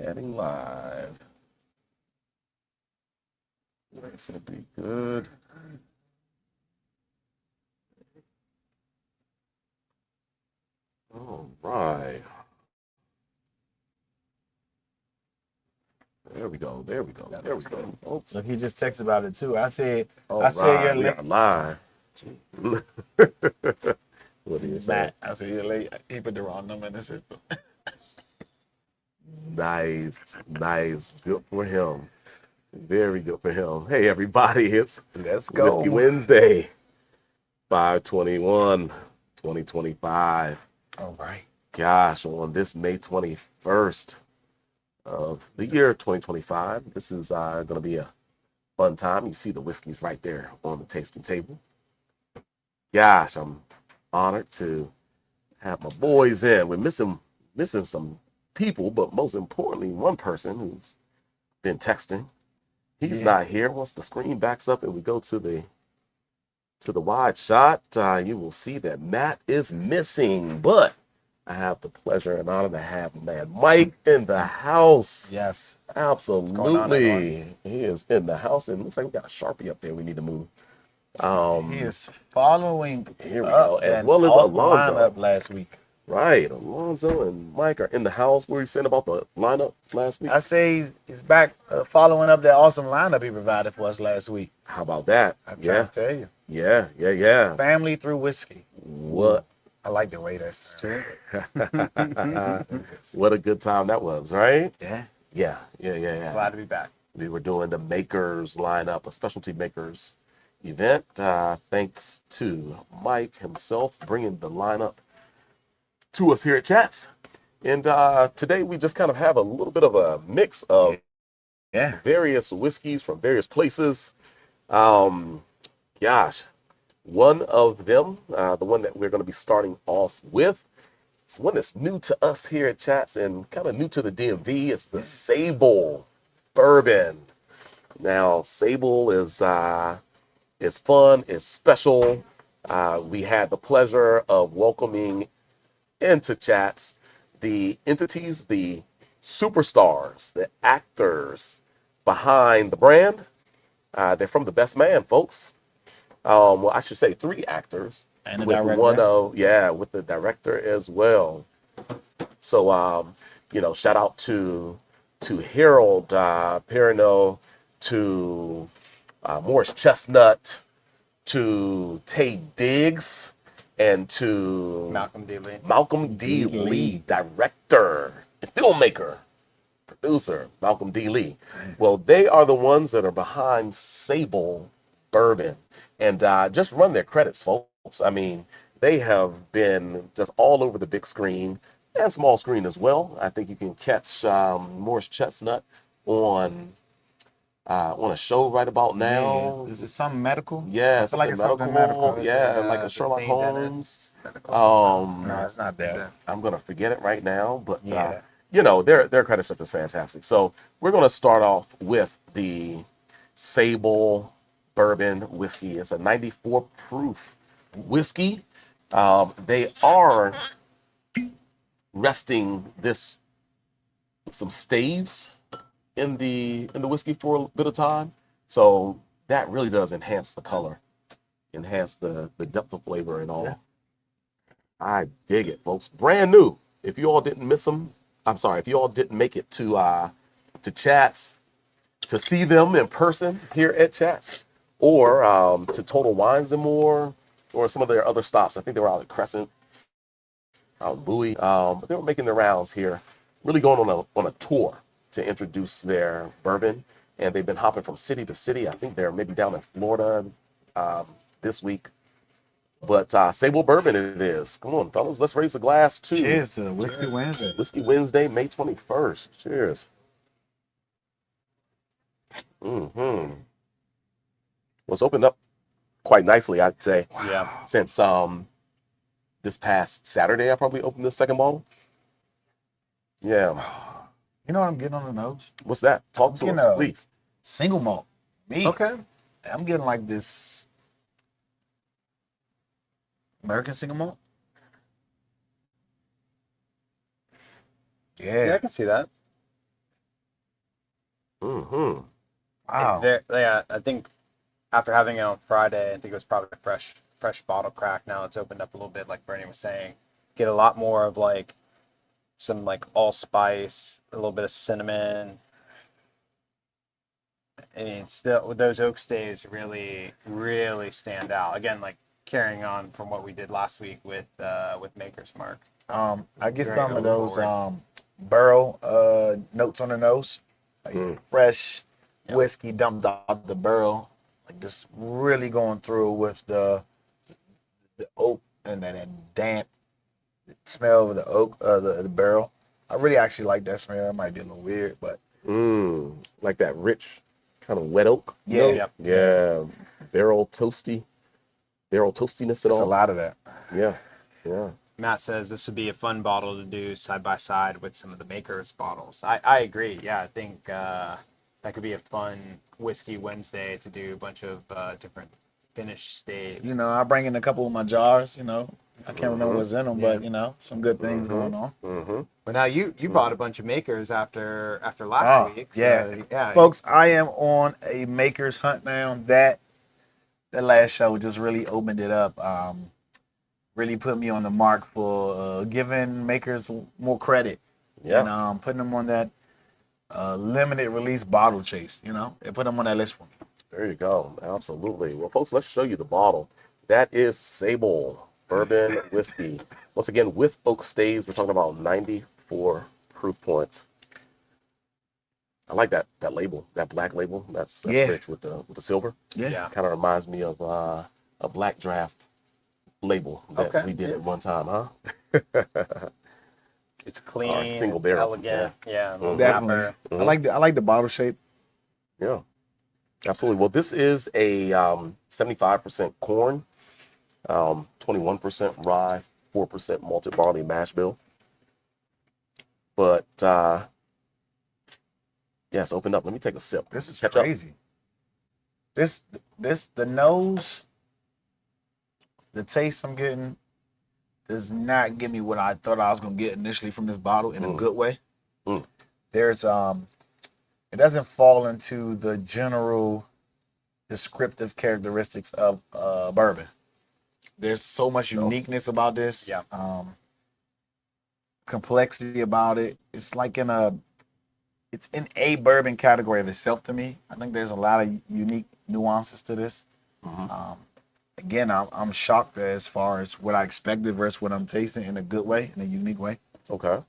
Adding live. It's gonna be good. All right. There we go. There we go. There we go, folks. Look, he just texted about it too. I said, All I said you're right, we late. are live. What do you say? Matt, I said you're late. He put the wrong number in the system. Nice, nice. Good for him. Very good for him. Hey, everybody, it's Let's go. Whiskey Wednesday, 5/21, 2025. All right. Gosh, on this May 21st of the year 2025, this is going to be a fun time. You see the whiskeys right there on the tasting table. Gosh, I'm honored to have my boys in. We're missing some people, but most importantly, one person who's been texting. He's not here. Once the screen backs up and we go to the wide shot, you will see that Matt is missing. But I have the pleasure and honor to have man Mike in the house. Yes. Absolutely. He is in the house, and it looks like we got a Sharpie up there we need to move. He is following Here we go, as well as awesome Alonzo. lineup last week. Right, Alonzo and Mike are in the house. What were you saying about the lineup last week? I say he's back following up that awesome lineup he provided for us last week. How about that? I'm trying to tell you. Yeah. Family through whiskey. What? I like the way that's true. What a good time that was, right? Yeah. Yeah. Glad to be back. We were doing the makers lineup, a specialty makers event. Thanks to Mike himself bringing the lineup to us here at Chats. And today we just kind of have a little bit of a mix of various whiskeys from various places. Gosh, one of them, the one that we're going to be starting off with, it's one that's new to us here at Chats and kind of new to the DMV. It's the Sable Bourbon. Now, Sable is fun, it's special. We had the pleasure of welcoming into Chats the entities, the superstars, the actors behind the brand. They're from The Best Man, folks. Well, I should say 3 actors. And the with director. With the director as well. So, shout out to Harold Perrineau, to Morris Chestnut, to Tay Diggs, and to Malcolm D. Lee, director, and filmmaker, producer, Malcolm D. Lee. Well, they are the ones that are behind Sable Bourbon. And just run their credits, folks. I mean, they have been just all over the big screen and small screen as well. I think you can catch Morris Chestnut on a show right about now. Yeah. Is it something medical? Yeah, I feel like it's something medical. Yeah, like a Sherlock Holmes. No, it's not that. I'm gonna forget it right now, but Yeah. Their credit stuff is fantastic. So we're gonna start off with the Sable Bourbon whiskey. It's a 94 proof whiskey. They are resting this with some staves in the whiskey for a bit of time, so that really does enhance the color, enhance the depth of flavor and all. Yeah. I dig it, folks. Brand new. If you all didn't miss them, I'm sorry. If you all didn't make it to Chats to see them in person here at Chats, or to Total Wines and More, or some of their other stops. I think they were out at Crescent, out in Bowie. But they were making their rounds here, really going on a tour to introduce their bourbon. And they've been hopping from city to city. I think they're maybe down in Florida this week. But Sable Bourbon it is. Come on, fellas, let's raise a glass to Cheers to Whiskey Wednesday. Whiskey Wednesday, May 21st. Cheers. Mm-hmm. Was opened up quite nicely, I'd say. Yeah. Since this past Saturday, I probably opened the second bottle. Yeah. You know what I'm getting on the nose? What's that? Talk to us, please. Single malt. Okay. I'm getting like this American single malt. Yeah, I can see that. Mm-hmm. Wow. Yeah, I think after having it on Friday, I think it was probably a fresh bottle crack. Now it's opened up a little bit, like Burnie was saying. Get a lot more of like some like allspice, a little bit of cinnamon. And still, those oak staves really, really stand out. Again, like carrying on from what we did last week with Maker's Mark. I get Very some of those forward. barrel notes on the nose, like Mm. fresh Yep. whiskey dumped out the barrel, like just really going through with the oak and that damp smell of the oak, the barrel. I really actually like that smell. It might be a little weird, but Like that rich kind of wet oak. yeah, note? Yep. Yeah. Barrel toastiness and it's a all. lot of that. Yeah. Yeah. Matt says this would be a fun bottle to do side by side with some of the Maker's bottles. I agree. Yeah, I think that could be a fun whiskey Wednesday to do a bunch of different finished staves. You know, I bring in a couple of my jars. You know, I can't remember what's in them, Yeah. but you know, some good things going on. Mm-hmm. But now you bought a bunch of Makers after last week. So, yeah. yeah. Folks, I am on a maker's hunt now. That last show just really opened it up. Really put me on the mark for giving makers more credit Yeah. and putting them on that limited release bottle chase. You know, and put them on that list for me. There you go. Absolutely. Well, folks, let's show you the bottle. That is Sable bourbon whiskey. Once again, with oak staves, we're talking about 94 proof points. I like that label, that black label. That's Yeah. rich with the silver. Yeah. Kind of reminds me of a Black Draft label that Okay. we did at one time, huh? It's clean, single it's barrel. elegant. Yeah. A little Definitely. wrapper. I like the bottle shape. Yeah, absolutely. Well, this is a 75% corn, 21% rye, 4% malted barley mash bill. But yes, open up. Let me take a sip. This is Catch up. crazy. The nose, the taste I'm getting does not give me what I thought I was gonna get initially from this bottle in a good way. Mm. There's it doesn't fall into the general descriptive characteristics of bourbon. There's so much uniqueness about this. Yeah. Complexity about it. It's like it's in a bourbon category of itself to me. I think there's a lot of unique nuances to this. Again, I'm shocked as far as what I expected versus what I'm tasting in a good way, in a unique way. Okay.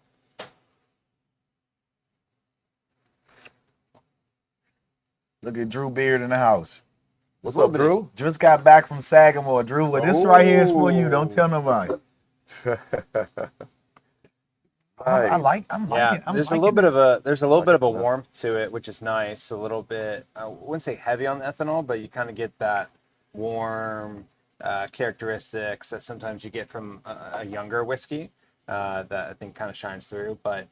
Look at Drew Beard in the house. What's up, Drew? Just got back from Sagamore. Drew, well, this right here is for you. Don't tell nobody. I'm liking it. There's a little bit of a warmth to it, which is nice. A little bit, I wouldn't say heavy on the ethanol, but you kind of get that warm characteristics that sometimes you get from a younger whiskey that I think kind of shines through. But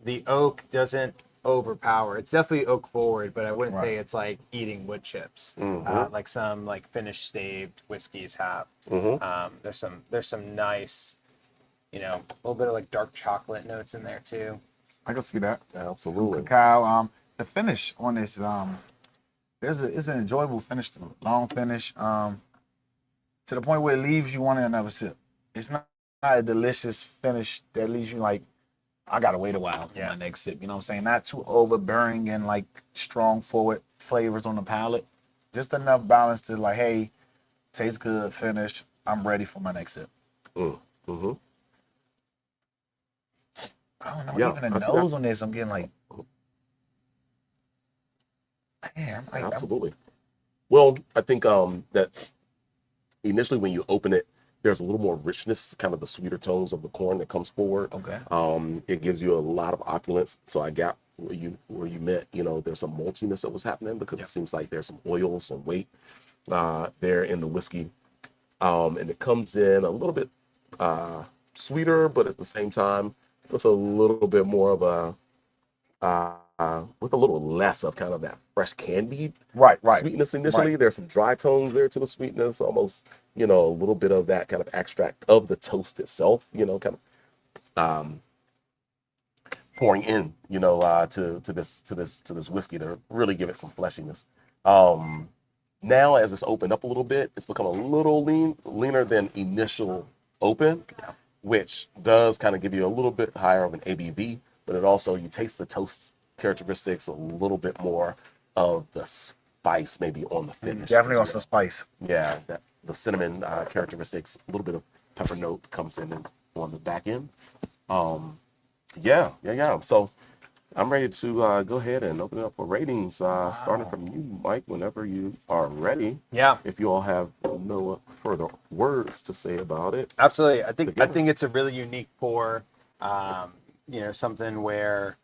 the oak doesn't overpower. It's definitely oak forward, but I wouldn't say it's like eating wood chips like some like finished staved whiskeys have. There's some nice, you know, a little bit of like dark chocolate notes in there too. I can see that. Absolutely. Cacao. The finish on this, it's an enjoyable finish, long finish, to the point where it leaves you wanting another sip. It's not a delicious finish that leaves you like, I gotta wait a while for my next sip. You know what I'm saying? Not too overbearing and like strong forward flavors on the palate. Just enough balance to like, hey, tastes good, finished. I'm ready for my next sip. Mm-hmm. I don't know. Yeah, Even the nose on this, I'm getting like, man, Absolutely. Well, I think that initially when you open it, there's a little more richness, kind of the sweeter tones of the corn that comes forward. Okay. It gives you a lot of opulence. So I got where you meant, you know, there's some maltiness that was happening because it seems like there's some oil, some weight there in the whiskey. And it comes in a little bit sweeter, but at the same time with a little bit more of with a little less of kind of that fresh candied right. sweetness initially. Right. There's some dry tones there to the sweetness, almost, you know, a little bit of that kind of extract of the toast itself, you know, kind of. pouring in, to this whiskey to really give it some fleshiness. Now as it's opened up a little bit, it's become a little leaner than initial open, which does kind of give you a little bit higher of an ABV, but it also, you taste the toast characteristics, a little bit more of the spice maybe on the finish. Definitely on some spice. Yeah, the cinnamon characteristics, a little bit of pepper note comes in on the back end. Yeah. So I'm ready to go ahead and open it up for ratings, starting from you, Mike, whenever you are ready. Yeah, If you all have no further words to say about it. absolutely. I think it's a really unique pour. Something where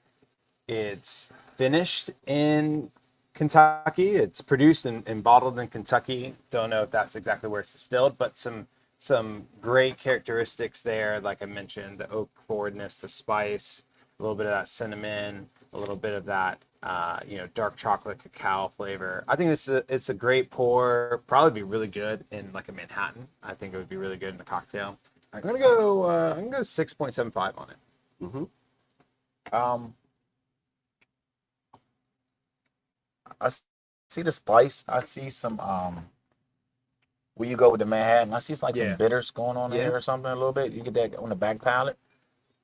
it's finished in Kentucky. It's produced and bottled in Kentucky. Don't know if that's exactly where it's distilled, but some great characteristics there. Like I mentioned, the oak forwardness, the spice, a little bit of that cinnamon, a little bit of that dark chocolate cacao flavor. I think it's a great pour. Probably be really good in like a Manhattan. I think it would be really good in the cocktail. I'm gonna go 6.75 on it. Mm-hmm. I see the spice. I see some where you go with the Manhattan. I see some bitters going on in here or something a little bit. You get that on the back palate.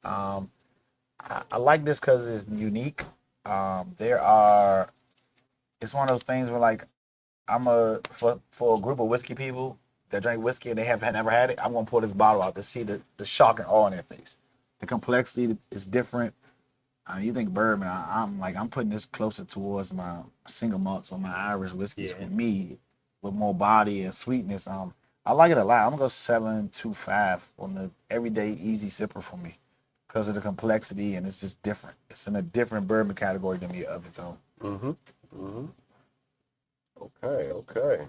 I like this because it's unique. It's one of those things where like for a group of whiskey people that drink whiskey and they have never had it, I'm gonna pour this bottle out to see the shock and awe in their face. The complexity is different. You think bourbon? I'm putting this closer towards my single malts or my Irish whiskeys for me, with more body and sweetness. I like it a lot. I'm gonna go 7.25 on the everyday easy sipper for me, because of the complexity, and it's just different. It's in a different bourbon category than me of its own. Okay.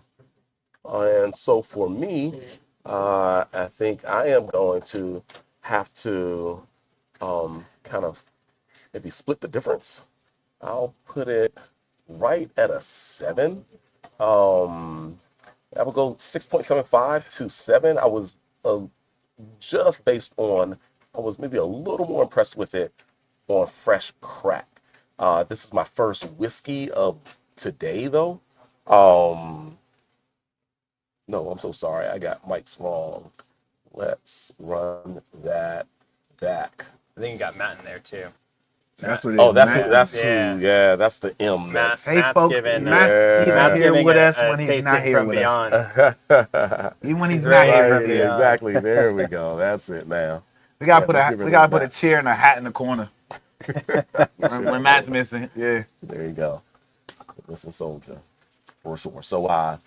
And so for me, I think I am going to have to kind of maybe split the difference. I'll put it right at a 7. I will go 6.75 to 7. I was just based on, I was maybe a little more impressed with it on fresh crack. This is my first whiskey of today, though. No, I'm so sorry. I got Mike's wrong. Let's run that back. I think you got Matt in there too. That's what it is. Oh, that's who. Yeah, that's the M. Matt's folks, giving, Matt's here with us when he's tasting not here from with beyond. us. Even when he's not right here. from beyond. Exactly. There we go. That's it now. We gotta put a chair and a hat in the corner when Matt's missing. Yeah. There you go. Listen, soldier, for sure. So,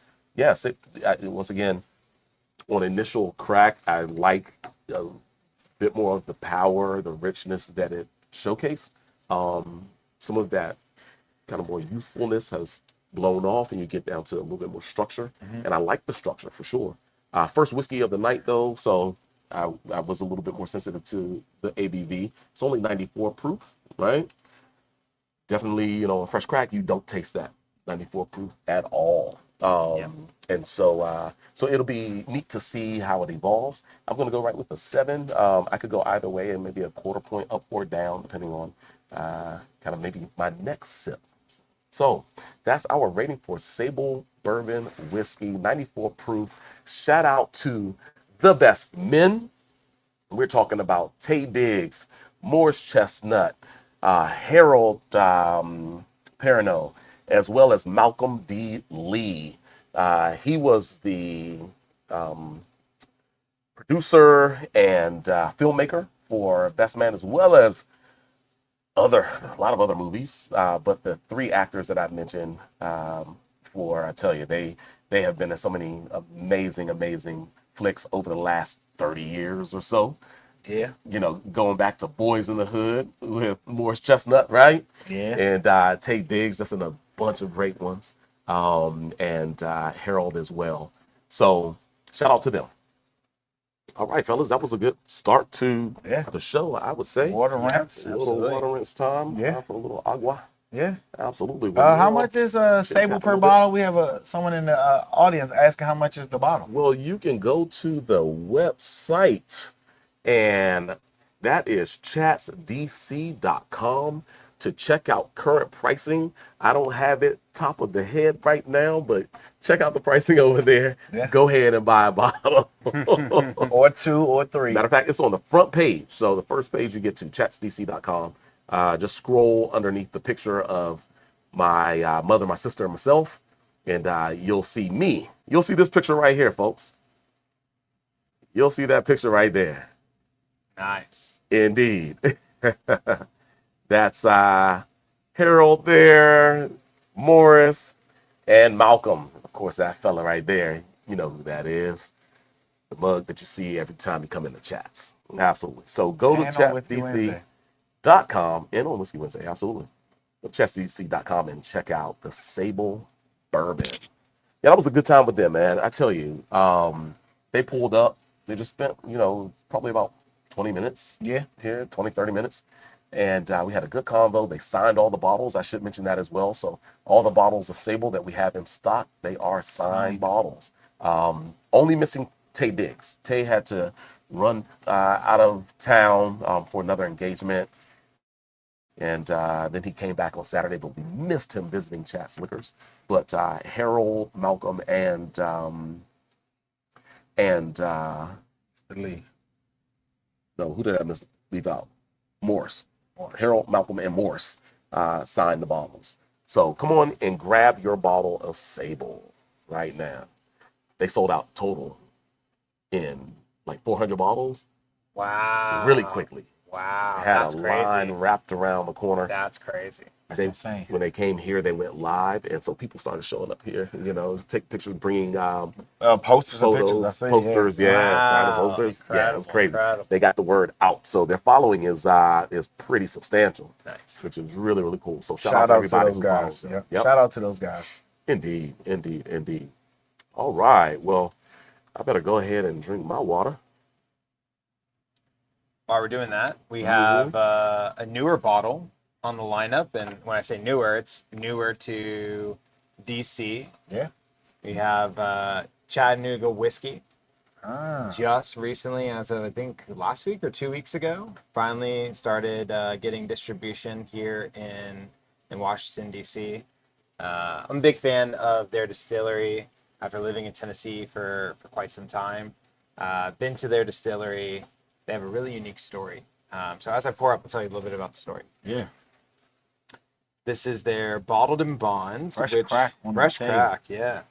once again, on initial crack, I like a bit more of the power, the richness that it showcased. Some of that kind of more youthfulness has blown off, and you get down to a little bit more structure. And I like the structure for sure. First whiskey of the night, though, so I was a little bit more sensitive to the ABV. It's only 94 proof, right? Definitely, fresh crack, you don't taste that 94 proof at all. And so it'll be neat to see how it evolves. I'm going to go right with a 7. I could go either way, and maybe a quarter point up or down, depending on kind of maybe my next sip. So that's our rating for Sable Bourbon Whiskey, 94 proof. Shout out to the best men. We're talking about Tay Diggs, Morris Chestnut, Harold Perrineau, as well as Malcolm D. Lee. He was the producer and filmmaker for Best Man, as well as a lot of other movies. But the 3 actors that I've mentioned, I tell you, they have been in so many amazing flicks over the last 30 years or so. Yeah. Going back to Boys in the Hood with Morris Chestnut, right? Yeah. And Tay Diggs, just in a bunch of great ones. And Harold as well. So shout out to them. All right, fellas, that was a good start to the show, I would say. Water rinse. A little water rinse time. Yeah. For a little agua. Yeah. Absolutely. How much is Sable per bottle? We have someone in the audience asking how much is the bottle. Well, you can go to the website and That is chatsdc.com to check out current pricing. I don't have it top of the head right now, but check out the pricing over there. Yeah. Go ahead and buy a bottle. Or 2 or 3. Matter of fact, it's on the front page. So the first page you get to chatsdc.com. Just scroll underneath the picture of my mother, my sister, and myself, and you'll see me. You'll see this picture right here, folks. You'll see that picture right there. Nice. Indeed. That's Harold there, Morris, and Malcolm. Of course, that fella right there. You know who that is. The mug that you see every time you come in the chats. Absolutely. So go to chatsdc.com and on Whiskey Wednesday. Absolutely. Go to chatsdc.com and check out the Sable Bourbon. Yeah, that was a good time with them, man. I tell you, they pulled up. They just spent, probably about 20 minutes here, 20, 30 minutes. And we had a good convo. They signed all the bottles. I should mention that as well. So all the bottles of Sable that we have in stock, they are signed bottles. Only missing Tay Diggs. Tay had to run out of town for another engagement. And then he came back on Saturday, but we missed him visiting Chat's Liquors. But Harold, Malcolm, and Lee. No, who did I leave out? Morris. Harold, Malcolm, and Morris signed the bottles. So come on and grab your bottle of Sable right now. They sold out total in like 400 bottles. Wow. Really quickly. Wow. Had That's a crazy. line wrapped around the corner. That's crazy. That's insane. When they came here, they went live, and so people started showing up here. Take pictures, bringing Posters and photos, pictures. I see. posters, signing Wow. posters. Incredible, Yeah, it's crazy. incredible. They got the word out, so their following is pretty substantial. Nice. Which is really, really cool. So Shout out to everybody those who guys. follows them. Yep. Yep. Shout out to those guys. Indeed. All right. Well, I better go ahead and drink my water. While we're doing that, we have a newer bottle on the lineup. And when I say newer, it's newer to DC. Yeah. We have Chattanooga whiskey. Ah. Just recently, as of I think last week or 2 weeks ago, finally started getting distribution here in Washington, D.C. I'm a big fan of their distillery after living in Tennessee for quite some time. Been to their distillery. They have a really unique story. So as I pour up, I'll tell you a little bit about the story. Yeah. This is their bottled and bond. Fresh crack on the Fresh table. crack, yeah.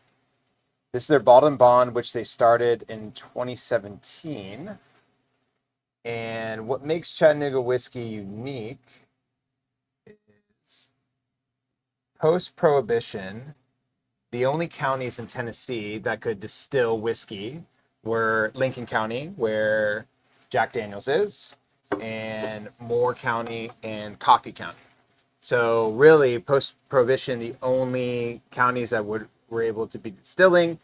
This is their bottled and bond, which they started in 2017. And what makes Chattanooga whiskey unique is post-Prohibition, the only counties in Tennessee that could distill whiskey were Lincoln County, where Jack Daniels is, and Moore County and Coffee County. So really, post-Prohibition, the only counties that were able to be distilling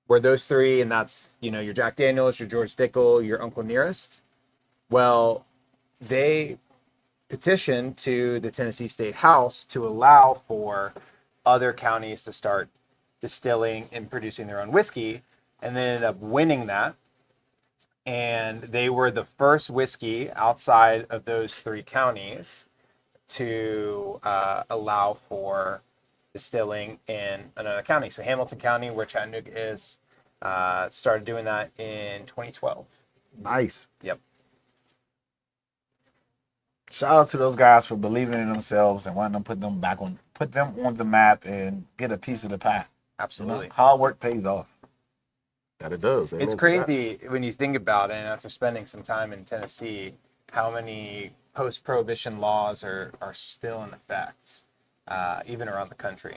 were those three, and that's, your Jack Daniels, your George Dickel, your Uncle Nearest. Well, they petitioned to the Tennessee State House to allow for other counties to start distilling and producing their own whiskey, and they ended up winning that. And they were the first whiskey outside of those three counties to allow for distilling in another county. So Hamilton County, where Chattanooga is, started doing that in 2012. Nice. Yep. Shout out to those guys for believing in themselves and wanting to put them on the map and get a piece of the pie. Absolutely. Hard work pays off. That it does. Amen It's to crazy when you think about it, and after spending some time in Tennessee, how many post-Prohibition laws are still in effect, even around the country.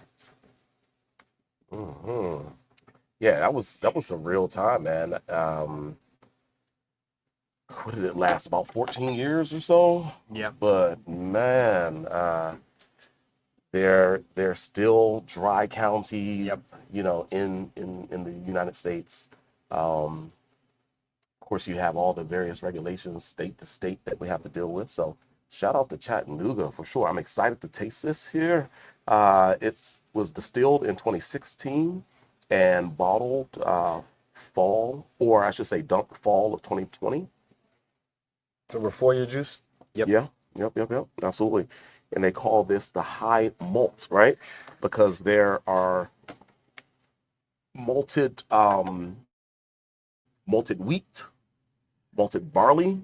that. Mhm. Yeah, that was some real time, man. What did it last? About 14 years or so? Yep. But man, they're still dry counties, Yep. in the United States. Of course, you have all the various regulations, state to state, that we have to deal with. So shout out to Chattanooga for sure. I'm excited to taste this here. It was distilled in 2016 and bottled fall, or I should say dumped fall of 2020. So before your juice? Yep. Yeah, yep, absolutely. And they call this the high malt, right? Because there are malted malted wheat, malted barley,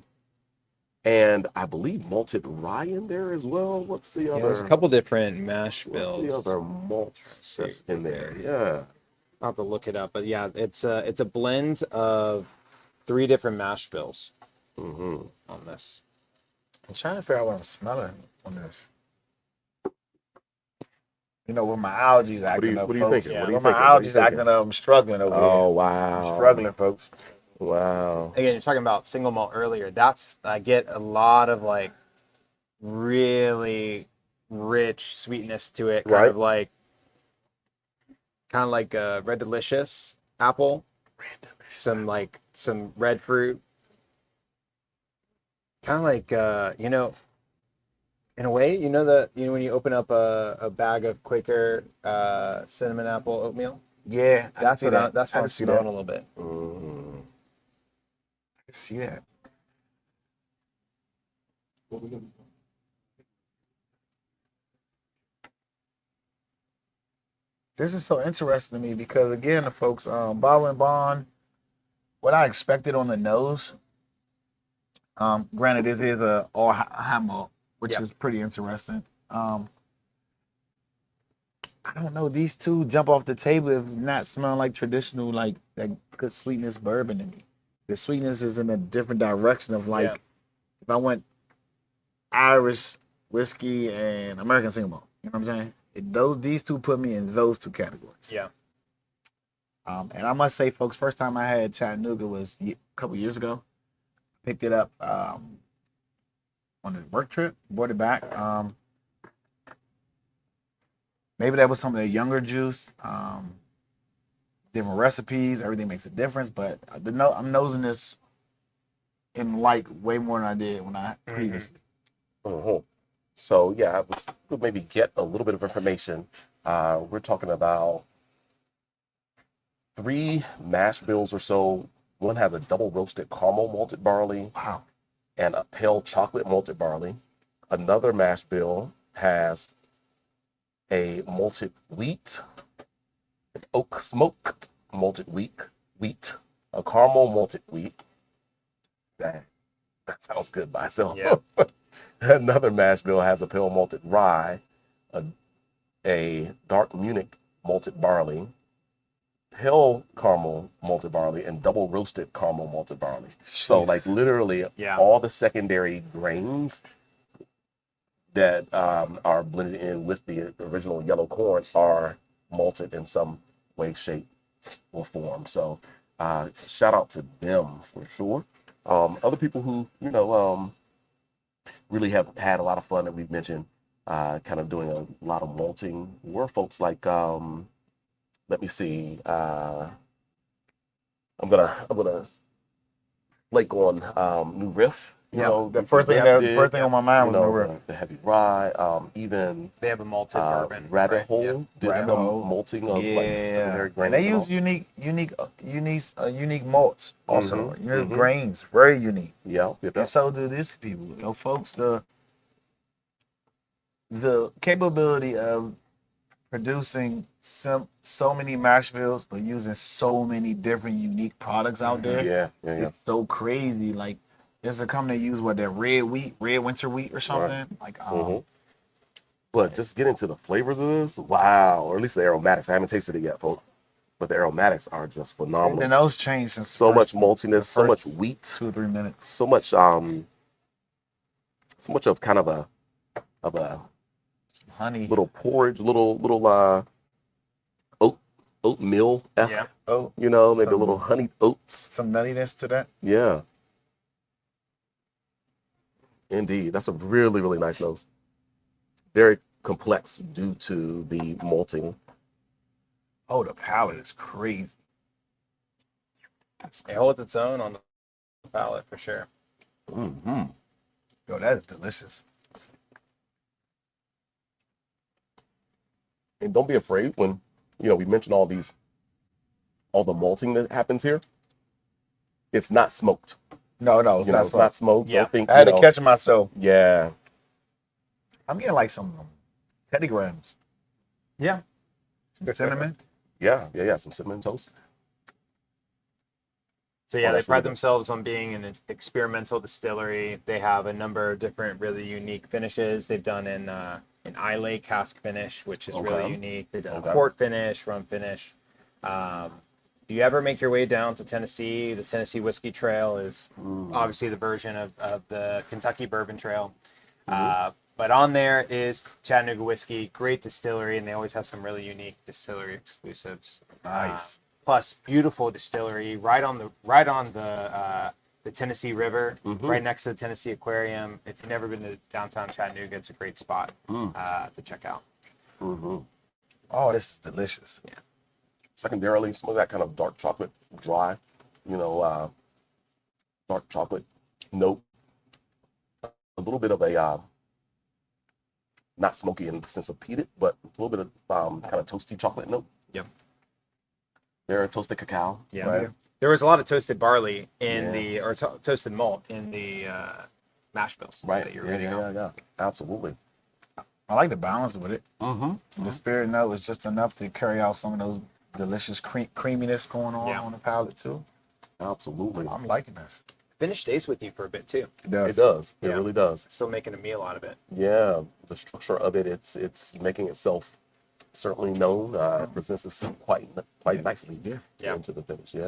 and I believe malted rye in there as well. What's the Yeah, there's a other? couple different mash What's bills. the other malts that's in there? Yeah. I'll have to look it up, but yeah, it's a blend of 3 different mash bills Mm-hmm. on this. I'm trying to figure out what I'm smelling on this. You know, with my allergies acting up, What are you folks. thinking? Yeah. What are you With my thinking? What are you allergies acting thinking? up, I'm struggling over here. Oh I'm wow. struggling, folks. Wow. Again, you're talking about single malt earlier. I get a lot of like really rich sweetness to it, Right. kind of like Red Delicious apple, some red fruit, kind of like in a way, when you open up a bag of Quaker cinnamon apple oatmeal. Yeah, That's what I'm I can see that. smelling a little bit. Mm. I can see that. This is so interesting to me because again, the folks, Bottle and Bond, what I expected on the nose. Granted, this is a all high malt, which Yep. is pretty interesting. I don't know. These two jump off the table if not smelling like traditional, like that good sweetness bourbon to me. The sweetness is in a different direction of like Yeah. if I went Irish whiskey and American single malt. You know what I'm saying? These two put me in those two categories. Yeah. And I must say, folks, first time I had Chattanooga was a couple years ago. Picked it up on a work trip, brought it back. Maybe that was some of the younger juice, different recipes. Everything makes a difference, but I'm nosing this in like way more than I did when I previously. Mhm. So yeah, we'll maybe get a little bit of information. We're talking about 3 mash bills or so. One has a double roasted caramel malted barley Wow. and a pale chocolate malted barley. Another mash bill has a malted wheat, an oak smoked malted wheat, a caramel malted wheat. That sounds good by itself. Yeah. Another mash bill has a pale malted rye, a dark Munich malted barley, pale caramel malted barley, and double roasted caramel malted barley. So like Jesus. literally Yeah. all the secondary grains that are blended in with the original yellow corn are malted in some way, shape, or form. So shout out to them for sure. Other people who, really have had a lot of fun that we've mentioned, kind of doing a lot of malting were folks like, let me see, I'm gonna flake on New Riff. The first thing on my mind was New Riff. The heavy rye, even They have a malted bourbon. Rabbit right? Hole Yeah. did Rabbit some Hole. malting of like secondary And grains. they and all. use unique malts also. Mhm. Grains, very unique. Yeah. And so do this people. Folks, the capability of producing so many mash bills, but using so many different unique products out there. Yeah. It's so crazy. Like there's a company that use that red winter wheat or something. Like But just getting to the flavors of this, wow, or at least the aromatics. I haven't tasted it yet, folks. But the aromatics are just phenomenal. and those change since So much maltiness, so much wheat, 2 or 3 minutes. so much of kind of a Honey. little porridge, little oatmeal esque. Yeah. Oh, Maybe a little honeyed oats. some nuttiness to that. Yeah. Indeed. That's a really, really nice nose. Very complex due to the malting. Oh, the palate is crazy. It holds its own on the palate for sure. Mm-hmm. Yo, that is delicious. And don't be afraid when, we mention all the malting that happens here. It's not smoked. No, it's You know, not it's not smoked. smoked. Yeah. Don't think, I had you to know, catch myself. yeah. I'm getting like some Teddy Grahams, Yeah. some cinnamon. Yeah. Some cinnamon toast. So yeah, Oh, they that's pride really good. themselves on being an experimental distillery. They have a number of different really unique finishes. They've done an Islay cask finish, which is really Okay. unique. They've done Okay. a port finish, rum finish. If you ever make your way down to Tennessee, the Tennessee Whiskey Trail is obviously the version of the Kentucky Bourbon Trail. But on there is Chattanooga Whiskey, great distillery, and they always have some really unique distillery exclusives. Nice. Plus, beautiful distillery right on the Tennessee River, right next to the Tennessee Aquarium. If you've never been to downtown Chattanooga, it's a great spot to check out. Oh, this is delicious. Yeah. Secondarily, some of that kind of dark chocolate dry, dark chocolate note. A little bit of a not smoky in the sense of peated, but a little bit of kind of toasty chocolate note. Yep. There, toasted cacao. Yeah. Right? There was a lot of toasted barley in Yeah. toasted malt in the mash bills Right. that you're Yeah, reading out. yeah. Absolutely. I like the balance with it. Mm-hmm. The spirit note is just enough to carry out some of those delicious creaminess going on the palate too. Absolutely. I'm liking this. Finish stays with you for a bit too. It does. It does. It Yeah. really does. Still making a meal out of it. Yeah. The structure of it, it's making itself certainly known. It presents itself quite nicely Yeah. into the finish. Yeah.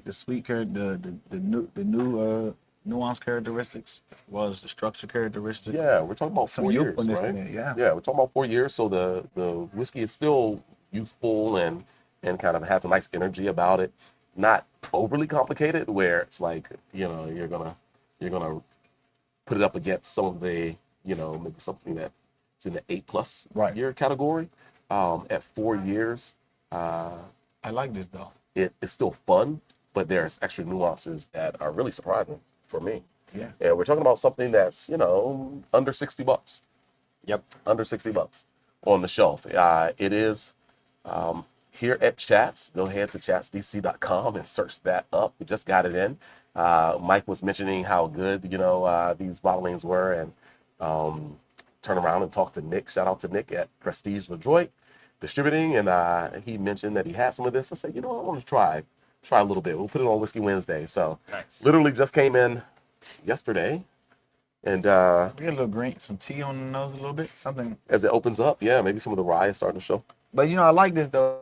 The sweet the new nuance characteristics was the structure characteristics. Yeah, we're talking about Some 4 years, youthfulness right? in it, yeah. Yeah, we're talking about 4 years. So the whiskey is still youthful and kind of has a nice energy about it. Not overly complicated, where it's like you're gonna put it up against some of the maybe something that's in the 8+ Right. year category. At 4 years, I like this though. it's still fun, but there's extra nuances that are really surprising for me. Yeah. And we're talking about something that's under $60. Yep. Under $60 on the shelf. It is here at Chats. Go ahead to chatsdc.com and search that up. We just got it in. Mike was mentioning how good these bottlings were, and turn around and talk to Nick. Shout out to Nick at Prestige Detroit Distributing, and he mentioned that he had some of this. I said, I want to try a little bit. We'll put it on Whiskey Wednesday. So Nice. literally just came in yesterday, and We got a little green, some tea on the nose a little bit, something. as it opens up, maybe some of the rye is starting to show. But I like this though,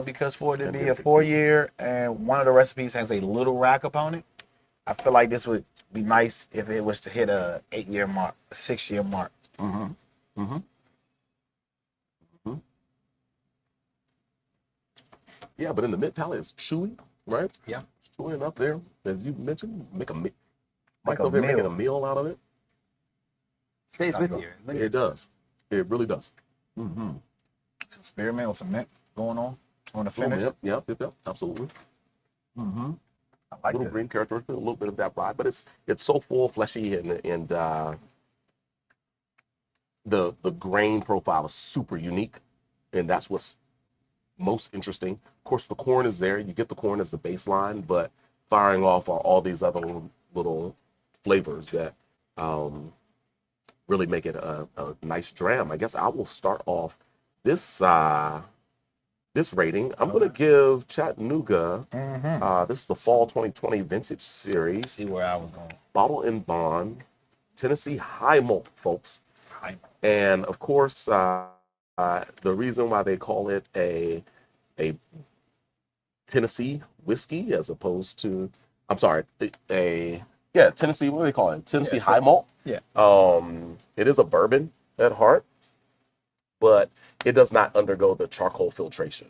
because for it to be a 4-year and one of the recipes has a little rack upon it, I feel like this would be nice if it was to hit a 8-year mark, a 6-year mark. Yeah, but in the mid palate, it's chewy, right? Yeah. It's chewy enough there, as you mentioned. Mike's a over there making a meal. meal out of it. Stays with you. It does. It really does. Some spearmint with some mint going on the finish. Yep, absolutely. I like Little this. green characteristic, a little bit of that rye, but it's so full, fleshy, and the grain profile is super unique, and that's what's most interesting. Of course, the corn is there. You get the corn as the baseline, but firing off are all these other little flavors that really make it a nice dram. I guess I will start off this rating. I'm going to give Chattanooga, this is the Fall 2020 Vintage Series, See where I was going. Bottle and Bond, Tennessee High Malt, folks. High malt. And of course, the reason why they call it a Tennessee whiskey as opposed to, Tennessee, what do they call it? Tennessee High Malt. Yeah. It is a bourbon at heart, but it does not undergo the charcoal filtration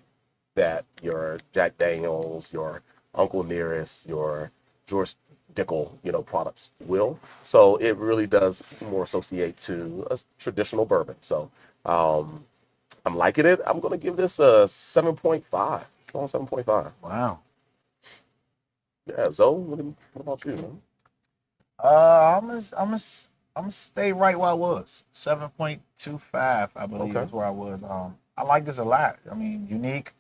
that your Jack Daniels, your Uncle Nearest, your George Dickel, products will. So it really does more associate to a traditional bourbon. So I'm liking it. I'm going to give this a 7.5. Come on, 7.5. Wow. Yeah, Zoe, what about you, man? I'm gonna stay right where I was. 7.25, I believe, Okay. is where I was. I like this a lot. I mean, unique,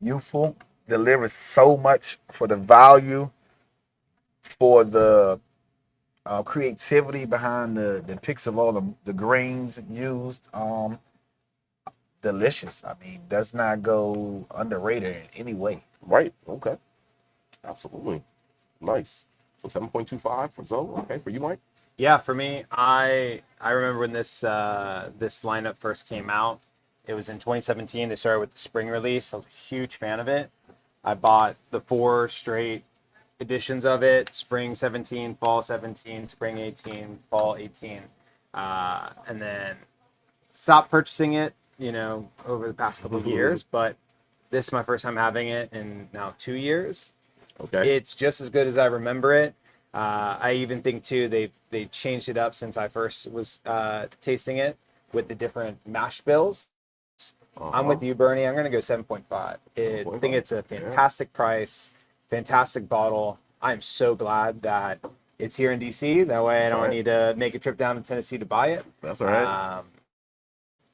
youthful, delivers so much for the value. for the creativity behind the picks of all the grains used. Delicious. I mean, does not go underrated in any way. Right. Okay. Absolutely. Nice. So 7.25 for Zoe. Okay. For you, Mike? Yeah, for me, I remember when this lineup first came out. It was in 2017. They started with the spring release. I was a huge fan of it. I bought the 4 straight editions of it: spring 17, fall 17, spring 18, fall 18, and then stopped purchasing it, over the past couple of years. But this is my first time having it in now 2 years. Okay. It's just as good as I remember it. I even think too they changed it up since I first was tasting it with the different mash bills. I'm with you, Burnie. I'm gonna go 7.5. I think it's a fantastic price, fantastic bottle. I'm so glad that it's here in DC. That way I don't need to make a trip down to Tennessee to buy it. That's all right.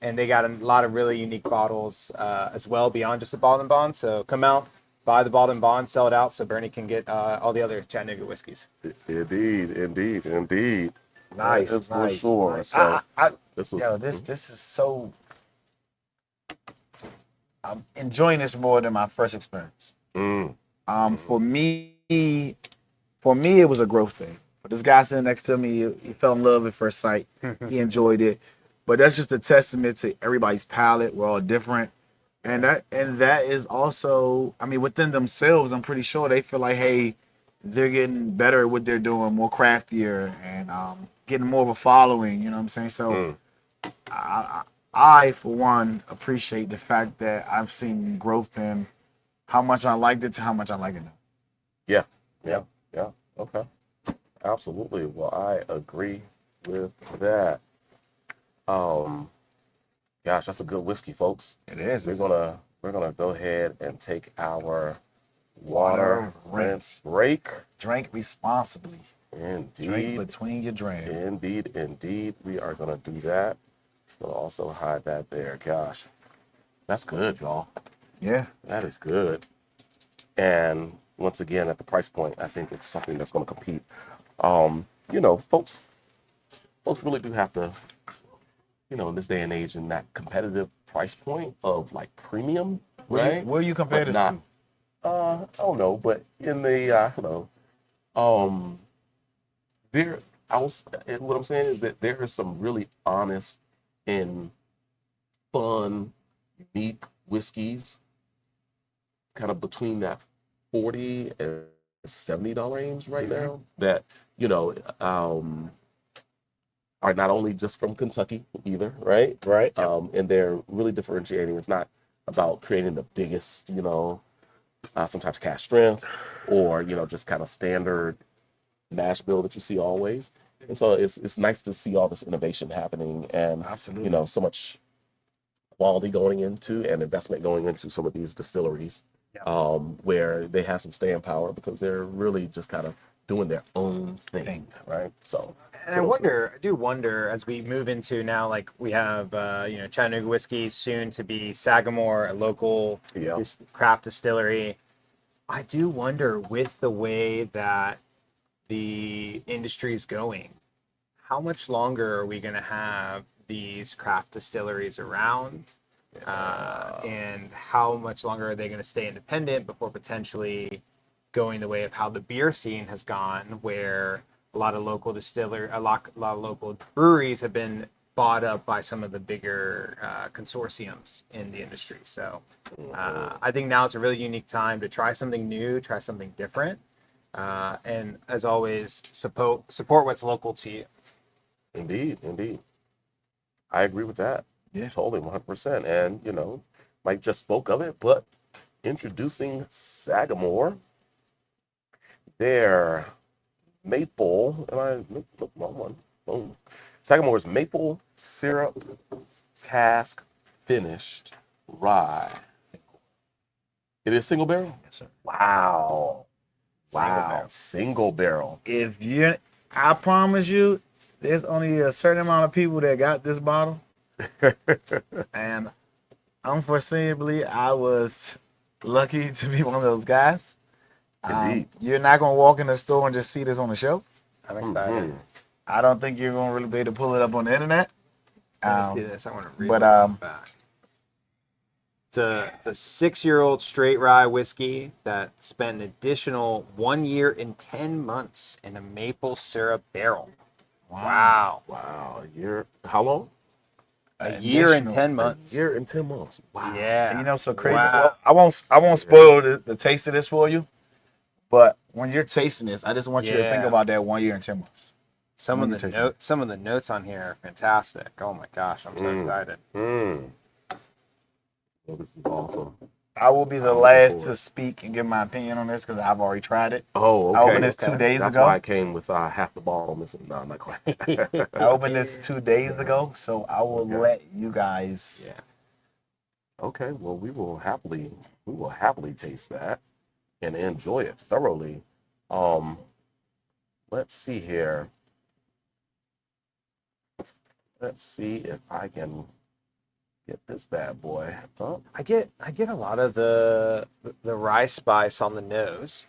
And they got a lot of really unique bottles as well beyond just the bottle and bond. So come out, buy the bottle and bond, sell it out so Burnie can get all the other Chattanooga whiskeys. Indeed. Nice, That's nice. for sure. Nice. So this is so. I'm enjoying this more than my first experience. For me, it was a growth thing. But this guy sitting next to me, he fell in love at first sight. He enjoyed it. But that's just a testament to everybody's palate. We're all different. And that is also, I mean, within themselves, I'm pretty sure they feel like, hey, they're getting better at what they're doing, more craftier, and getting more of a following. You know what I'm saying? So I, for one, appreciate the fact that I've seen growth in how much I liked it to how much I like it now. Yeah. Okay. Absolutely. Well, I agree with that. Gosh, that's a good whiskey, folks. It is. We're gonna go ahead and take our water rinse break. Drink responsibly. Indeed. Drink between your drinks. Indeed. We are gonna do that. We'll also hide that there. Gosh, that's good, y'all. Yeah. That is good. And once again, at the price point, I think it's something that's going to compete. Folks really do have to, in this day and age, in that competitive price point of like premium, right? Where you compare this to? I don't know, but in the, what I'm saying is that there is some really honest and fun, unique whiskeys kind of between that $40 and $70 range right now that, are not only just from Kentucky either, right? Right. And they're really differentiating. It's not about creating the biggest, sometimes cast strength or, just kind of standard mash bill that you see always. And so it's nice to see all this innovation happening and, Absolutely. so much quality going into and investment going into some of these distilleries where they have some staying power because they're really just kind of doing their own thing, right? So, and I do wonder as we move into now, like we have, Chattanooga whiskey, soon to be Sagamore, a local craft distillery. I do wonder with the way that the industry is going, how much longer are we going to have these craft distilleries around? And how much longer are they going to stay independent before potentially going the way of how the beer scene has gone, where a lot of local local breweries have been bought up by some of the bigger consortiums in the industry. So I think now it's a really unique time to try something new, try something different, and as always, support what's local to you. Indeed. I agree with that. Yeah. Totally, 100%. And, Mike just spoke of it, but introducing Sagamore, their maple, wrong one. Boom. Sagamore's maple syrup cask finished rye. It is single barrel? Yes, sir. Wow. Single barrel. Single barrel. I promise you, there's only a certain amount of people that got this bottle. And unforeseeably, I was lucky to be one of those guys. Indeed. You're not gonna walk in the store and just see this on the shelf. I'm excited. Mhm. I don't think you're gonna really be able to pull it up on the internet. Let me see this. I want to read but, what's on the back. It's a 6-year-old straight rye whiskey that spent an additional 1 year and 10 months in a maple syrup barrel. Wow. Wow. How long? A year and Additional- 10 months. A year and 10 months. Wow. Yeah. And you know, so crazy. Wow. Well, I won't spoil the taste of this for you. But when you're tasting this, I just want you to think Yeah. about that 1 year and 10 months. Some When of you the taste it. some of the notes on here are fantastic. Oh my gosh, I'm so excited. Mm. Well, this is awesome. I will be the I'm last looking for to it. speak and give my opinion on this because I've already tried it. Oh, okay. I opened this okay. 2 days That's ago. why I came with half the bottle missing. No, not quite. I opened this 2 days ago, so I will Okay. let you guys. Yeah. Okay, well, we will happily taste that and enjoy it thoroughly. Let's see here. Let's see if I can get this bad boy up. I get a lot of the rye spice on the nose.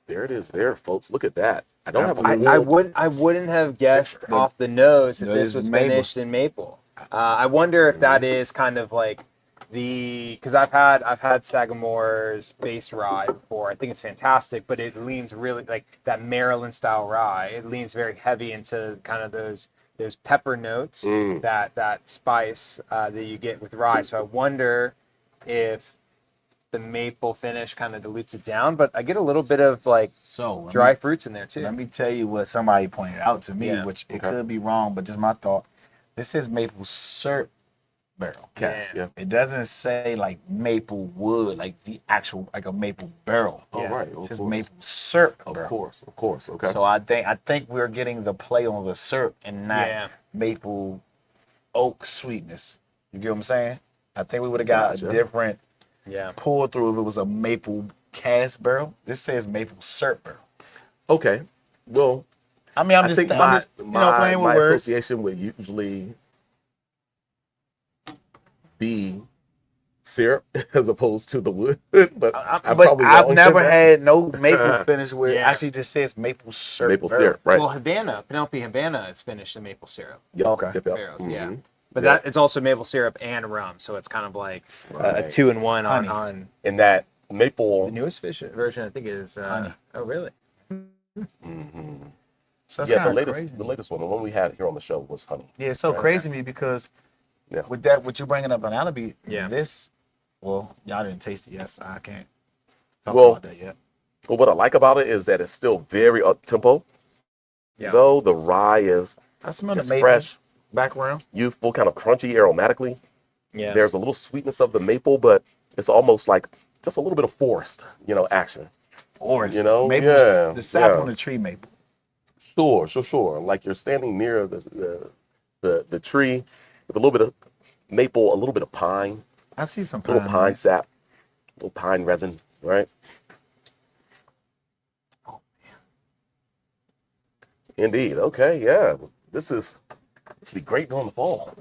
There it is, there, folks. Look at that. I don't have a I wouldn't have guessed off the nose that this Those was maple. finished in maple. I wonder if that is kind of like because I've had Sagamore's base rye before. I think it's fantastic, but it leans really like that Maryland style rye. It leans very heavy into kind of those pepper notes, that spice that you get with rye. So I wonder if the maple finish kind of dilutes it down, but I get a little bit of like So dry fruits in there too. Let me tell you what somebody pointed out to me, Yeah. which it Okay. could be wrong, but just my thought. This is maple syrup barrel. cast, yeah. It doesn't say like maple wood, like the actual like a maple barrel. All Yeah. right, It of says course. maple syrup Of barrel. course. Okay. So I think we're getting the play on the syrup and not Yeah. maple oak sweetness. You get what I'm saying? I think we would have got Gotcha. a different Yeah. pull through if it was a maple cast barrel. This says maple syrup barrel. Okay. Well, I mean, I'm I just think playing my with words. association would usually be syrup as opposed to the wood, but I'm But probably I've wrong never in that. had no maple finish where it Yeah. actually just says maple syrup. maple barrel. syrup, right? Well, Penelope Havana is finished in maple syrup Yep, Okay. yep. barrels. Yeah. Mhm. But Yeah. that it's also maple syrup and rum, so it's kind of like a Right. 2-in-1 Honey. on And that maple. the newest version. I think is Honey. oh really? Mhm. So it's Yeah, kind the of latest, crazy. the latest one, the one we had here on the show was honey. Yeah, it's so Right. crazy to me because Yeah. with that, what you bringing up on Alibi, Yeah. this, well, y'all didn't taste it yet, so I can't talk Well, about that yet. But what I like about it is that it's still very up tempo. Yeah. Though the rye is I smell it's the maple fresh, background. youthful, kind of crunchy aromatically. Yeah. There's a little sweetness of the maple, but it's almost like just a little bit of forest, action. Forest. You know? maple, Yeah, the sap yeah. on the tree maple. Sure. Like you're standing near the tree with a little bit of maple, a little bit of pine, I see some a little pine. pine sap, a little pine resin, right? Indeed. Okay. Yeah. This would be great during the fall.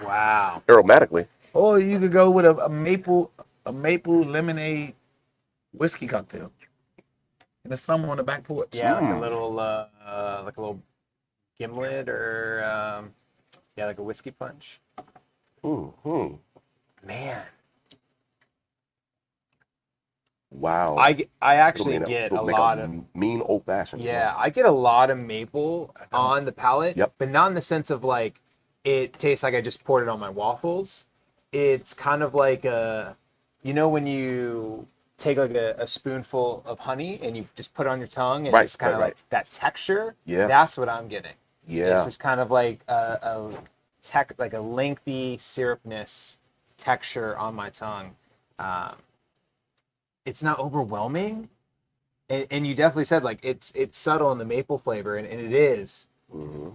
Wow. Aromatically. Or you could go with a maple lemonade whiskey cocktail. In the summer on the back porch. Yeah, like a little gimlet or like a whiskey punch. Hmm. Man, Wow. I actually It'll get a make lot of mean old fashioned. yeah, I get a lot of maple on the palate. Yep. But not in the sense of like it tastes like I just poured it on my waffles. It's kind of like when you take like a spoonful of honey and you just put it on your tongue and Right, it's kind of right, like that texture. Yeah. That's what I'm getting. Yeah. It's just kind of like like a lengthy syrupness texture on my tongue. It's not overwhelming, and you definitely said like it's subtle in the maple flavor, and it is. Hmm.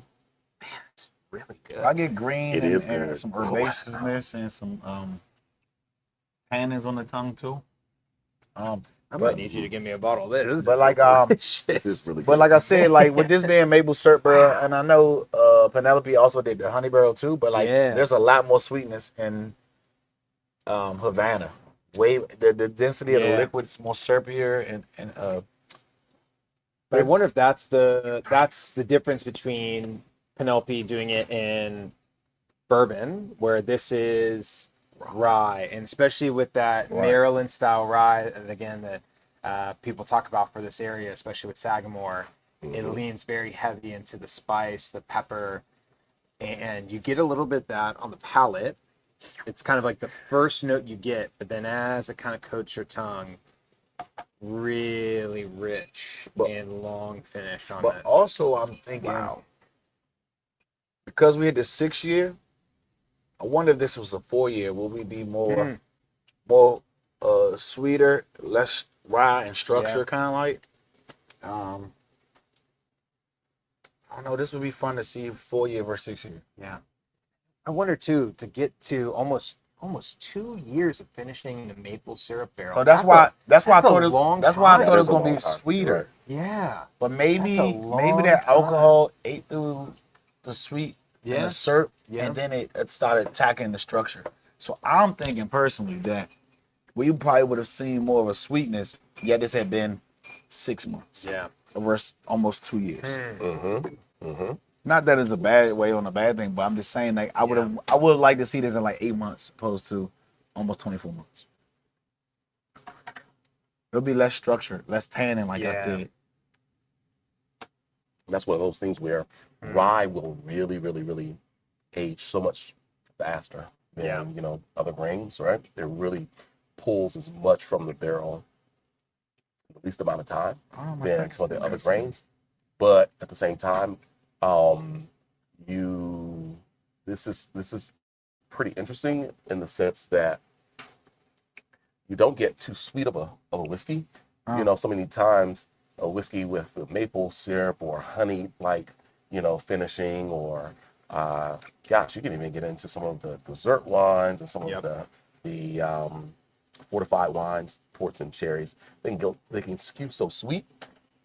It's really good. I get green It and, is and good. some Oh, wow. herbaceousness and some tannins on the tongue too. I but- might need you to give me a bottle of this. But like This is really good. But like I said, like with this being maple syrup barrel, and I know Penelope also did the honey barrel too, but like Yeah. there's a lot more sweetness in Havana way the density of the Yeah. liquid is more syruppier and But I wonder if that's the difference between Penelope doing it in bourbon, where this is rye, and especially with that Right. Maryland style rye, and again that people talk about for this area, especially with Sagamore, it leans very heavy into the spice, the pepper, and you get a little bit that on the palate. It's kind of like the first note you get, but then as it kind of coats your tongue, really rich and long finish on but it. also I'm thinking because we hit the 6 year, I wonder if this was a 4 year, will we be more sweeter, less rye and structure, Yeah. kind of like I don't know, this would be fun to see 4 year versus 6 year. Yeah. I wonder too, to get to almost 2 years of finishing the maple syrup barrel. So that's why I thought a it, long that's why I time. thought it was That's a gonna be long time. sweeter. Right. Yeah. But That's maybe a long that time. alcohol ate through the sweet and Yeah. the syrup, Yeah. and then it started attacking the structure. So I'm thinking personally that we probably would have seen more of a sweetness, yet this had been 6 months Yeah. versus almost 2 years. Mm. Not that it's a bad way on a bad thing, but I'm just saying like I would like to see this in like 8 months opposed to almost 24 months. It'll be less structured, less tannin, like I Yeah. said. That's one of those things where rye will really, really, really age so much faster than Yeah. other grains, right? It really pulls as much from the barrel in the least amount of time than some of the other grains. But at the same time, this is pretty interesting in the sense that you don't get too sweet of a whiskey. So many times a whiskey with maple syrup or honey finishing, or you can even get into some of the dessert wines and some of the fortified wines, ports and cherries. They can skew so sweet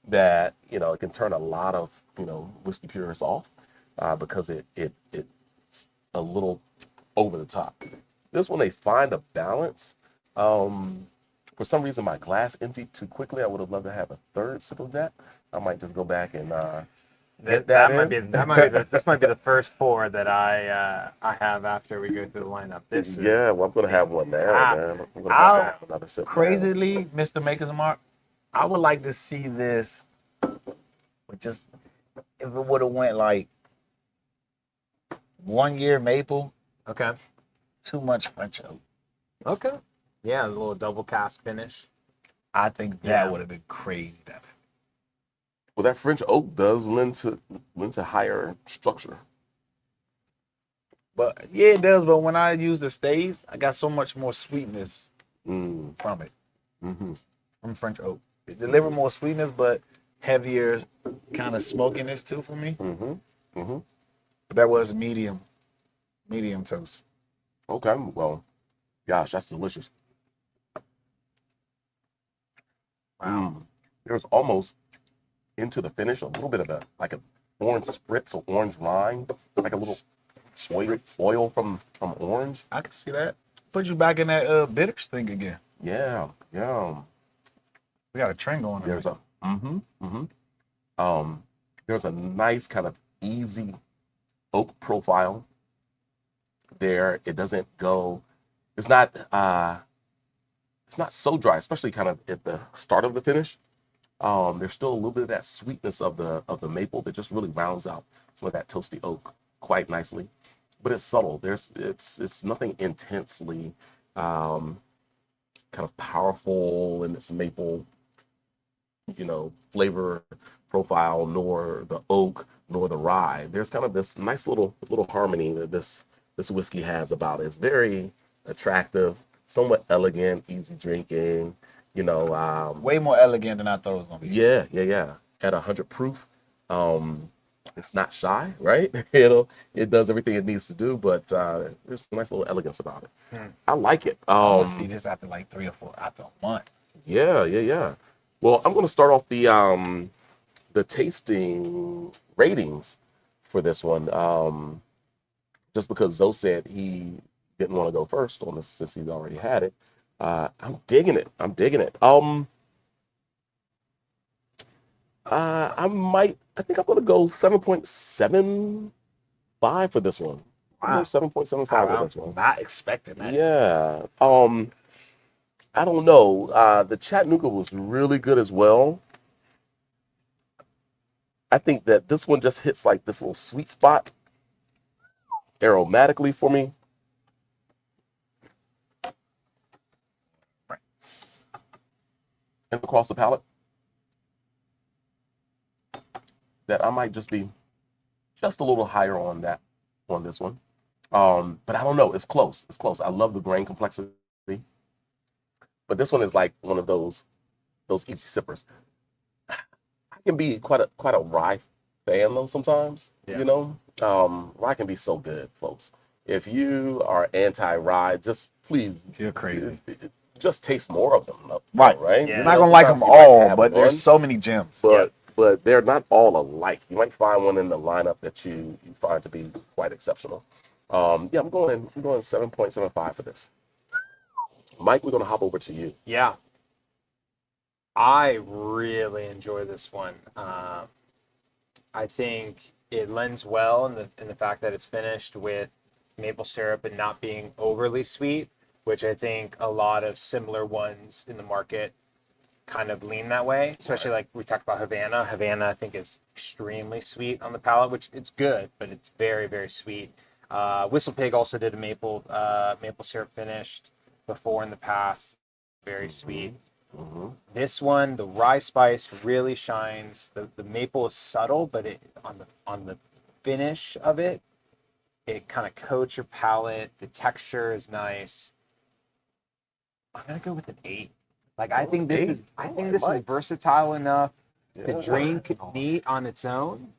that it can turn a lot of whiskey purists off because it's a little over the top. This one, they find a balance. For some reason, my glass emptied too quickly. I would have loved to have a third sip of that. I might just go back and get that in. This might be the first pour that I have after we go through the lineup. This I'm gonna have one now, man. I'm gonna have another sip. Crazily, Mr. Maker's Mark, I would like to see this with just if it would have went like 1 year maple, Okay. too much French oak. Okay. Yeah, a little double cast finish. I think that Yeah. would have been crazy. Well, that French oak does lend to higher structure. But yeah, it does. But when I use the staves, I got so much more sweetness from it, from French oak. It delivered more sweetness, but heavier kind of smokiness too for me. But that was medium toast. Okay, well, gosh, that's delicious. Wow. There's almost into the finish a little bit of an orange spritz or orange rind, like a little oil from orange. I can see that. Put you back in that bitters thing again. Yeah. We got a trend going on. There's there's a nice kind of easy oak profile there. It doesn't go. It's not so dry, especially kind of at the start of the finish. There's still a little bit of that sweetness of the maple that just really rounds out some of that toasty oak quite nicely, but it's subtle. It's nothing intensely kind of powerful in its maple, flavor profile, nor the oak, nor the rye. There's kind of this nice little harmony that this whiskey has about it. It's very attractive, somewhat elegant, easy drinking. Way more elegant than I thought it was gonna be. Yeah. At 100 proof, it's not shy, right? It does everything it needs to do, but there's a nice little elegance about it. I like it. I want to see this after like 3 or 4 after a month. Yeah. Well, I'm going to start off the tasting ratings for this one, just because Zoe said he didn't want to go first on this since he's already had it. I'm digging it. I'm digging it. I think I'm gonna go 7.75 for this one. I'm Wow. going 7.75 I for was this one. not expecting that. Yeah. I don't know. The Chattanooga was really good as well. I think that this one just hits like this little sweet spot aromatically for me. And across the palate, that I might just be just a little higher on this one. But I don't know. It's close. It's close. I love the grain complexity, but this one is like one of those easy sippers. I can be quite a rye fan though sometimes. Yeah. You know, rye can be so good, folks. If you are anti-rye, just please, You're crazy. just taste more of them. Right. Right. Yeah. You're not gonna like them all, but there's so many gems. But they're not all alike. You might find one in the lineup that you find to be quite exceptional. Yeah, I'm going 7.75 for this. Mike, we're gonna hop over to you. Yeah. I really enjoy this one. I think it lends well in the fact that it's finished with maple syrup and not being overly sweet, which I think a lot of similar ones in the market kind of lean that way, especially like we talked about Havana. Havana, I think, is extremely sweet on the palate, which it's good, but it's very, very sweet. Whistle Pig also did a maple syrup finished before in the past, very sweet. Mm-hmm. This one, the rye spice really shines. The maple is subtle, but on the finish of it, it kind of coats your palate. The texture is nice. I'm gonna go with an 8. Like I think this is versatile enough to drink neat on its own.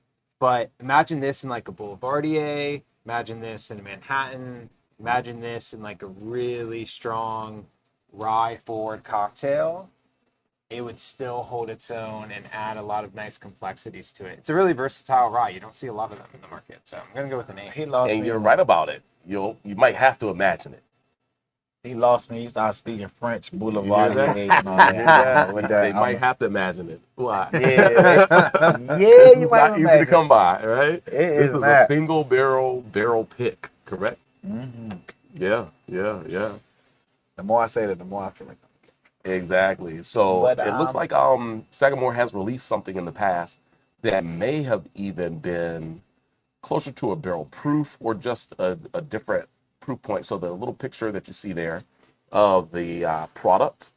But imagine this in like a Boulevardier. Imagine this in a Manhattan. Imagine this in like a really strong rye forward cocktail. It would still hold its own and add a lot of nice complexities to it. It's a really versatile rye. You don't see a lot of them in the market. So I'm gonna go with an 8. He lost And me. you're right about it. You might have to imagine it. He lost me. He started speaking French, You Boulevard, hear that? and all that. With that, They might have to imagine it. Why? Yeah, This you is might not easy imagine to come by, right? It This is is not. a single barrel pick, correct? Mm-hmm. Yeah. The more I say that, the more I feel like. Exactly. So But, it looks like Sagamore has released something in the past that may have even been closer to a barrel proof or just a different proof point. So the little picture that you see there of the product,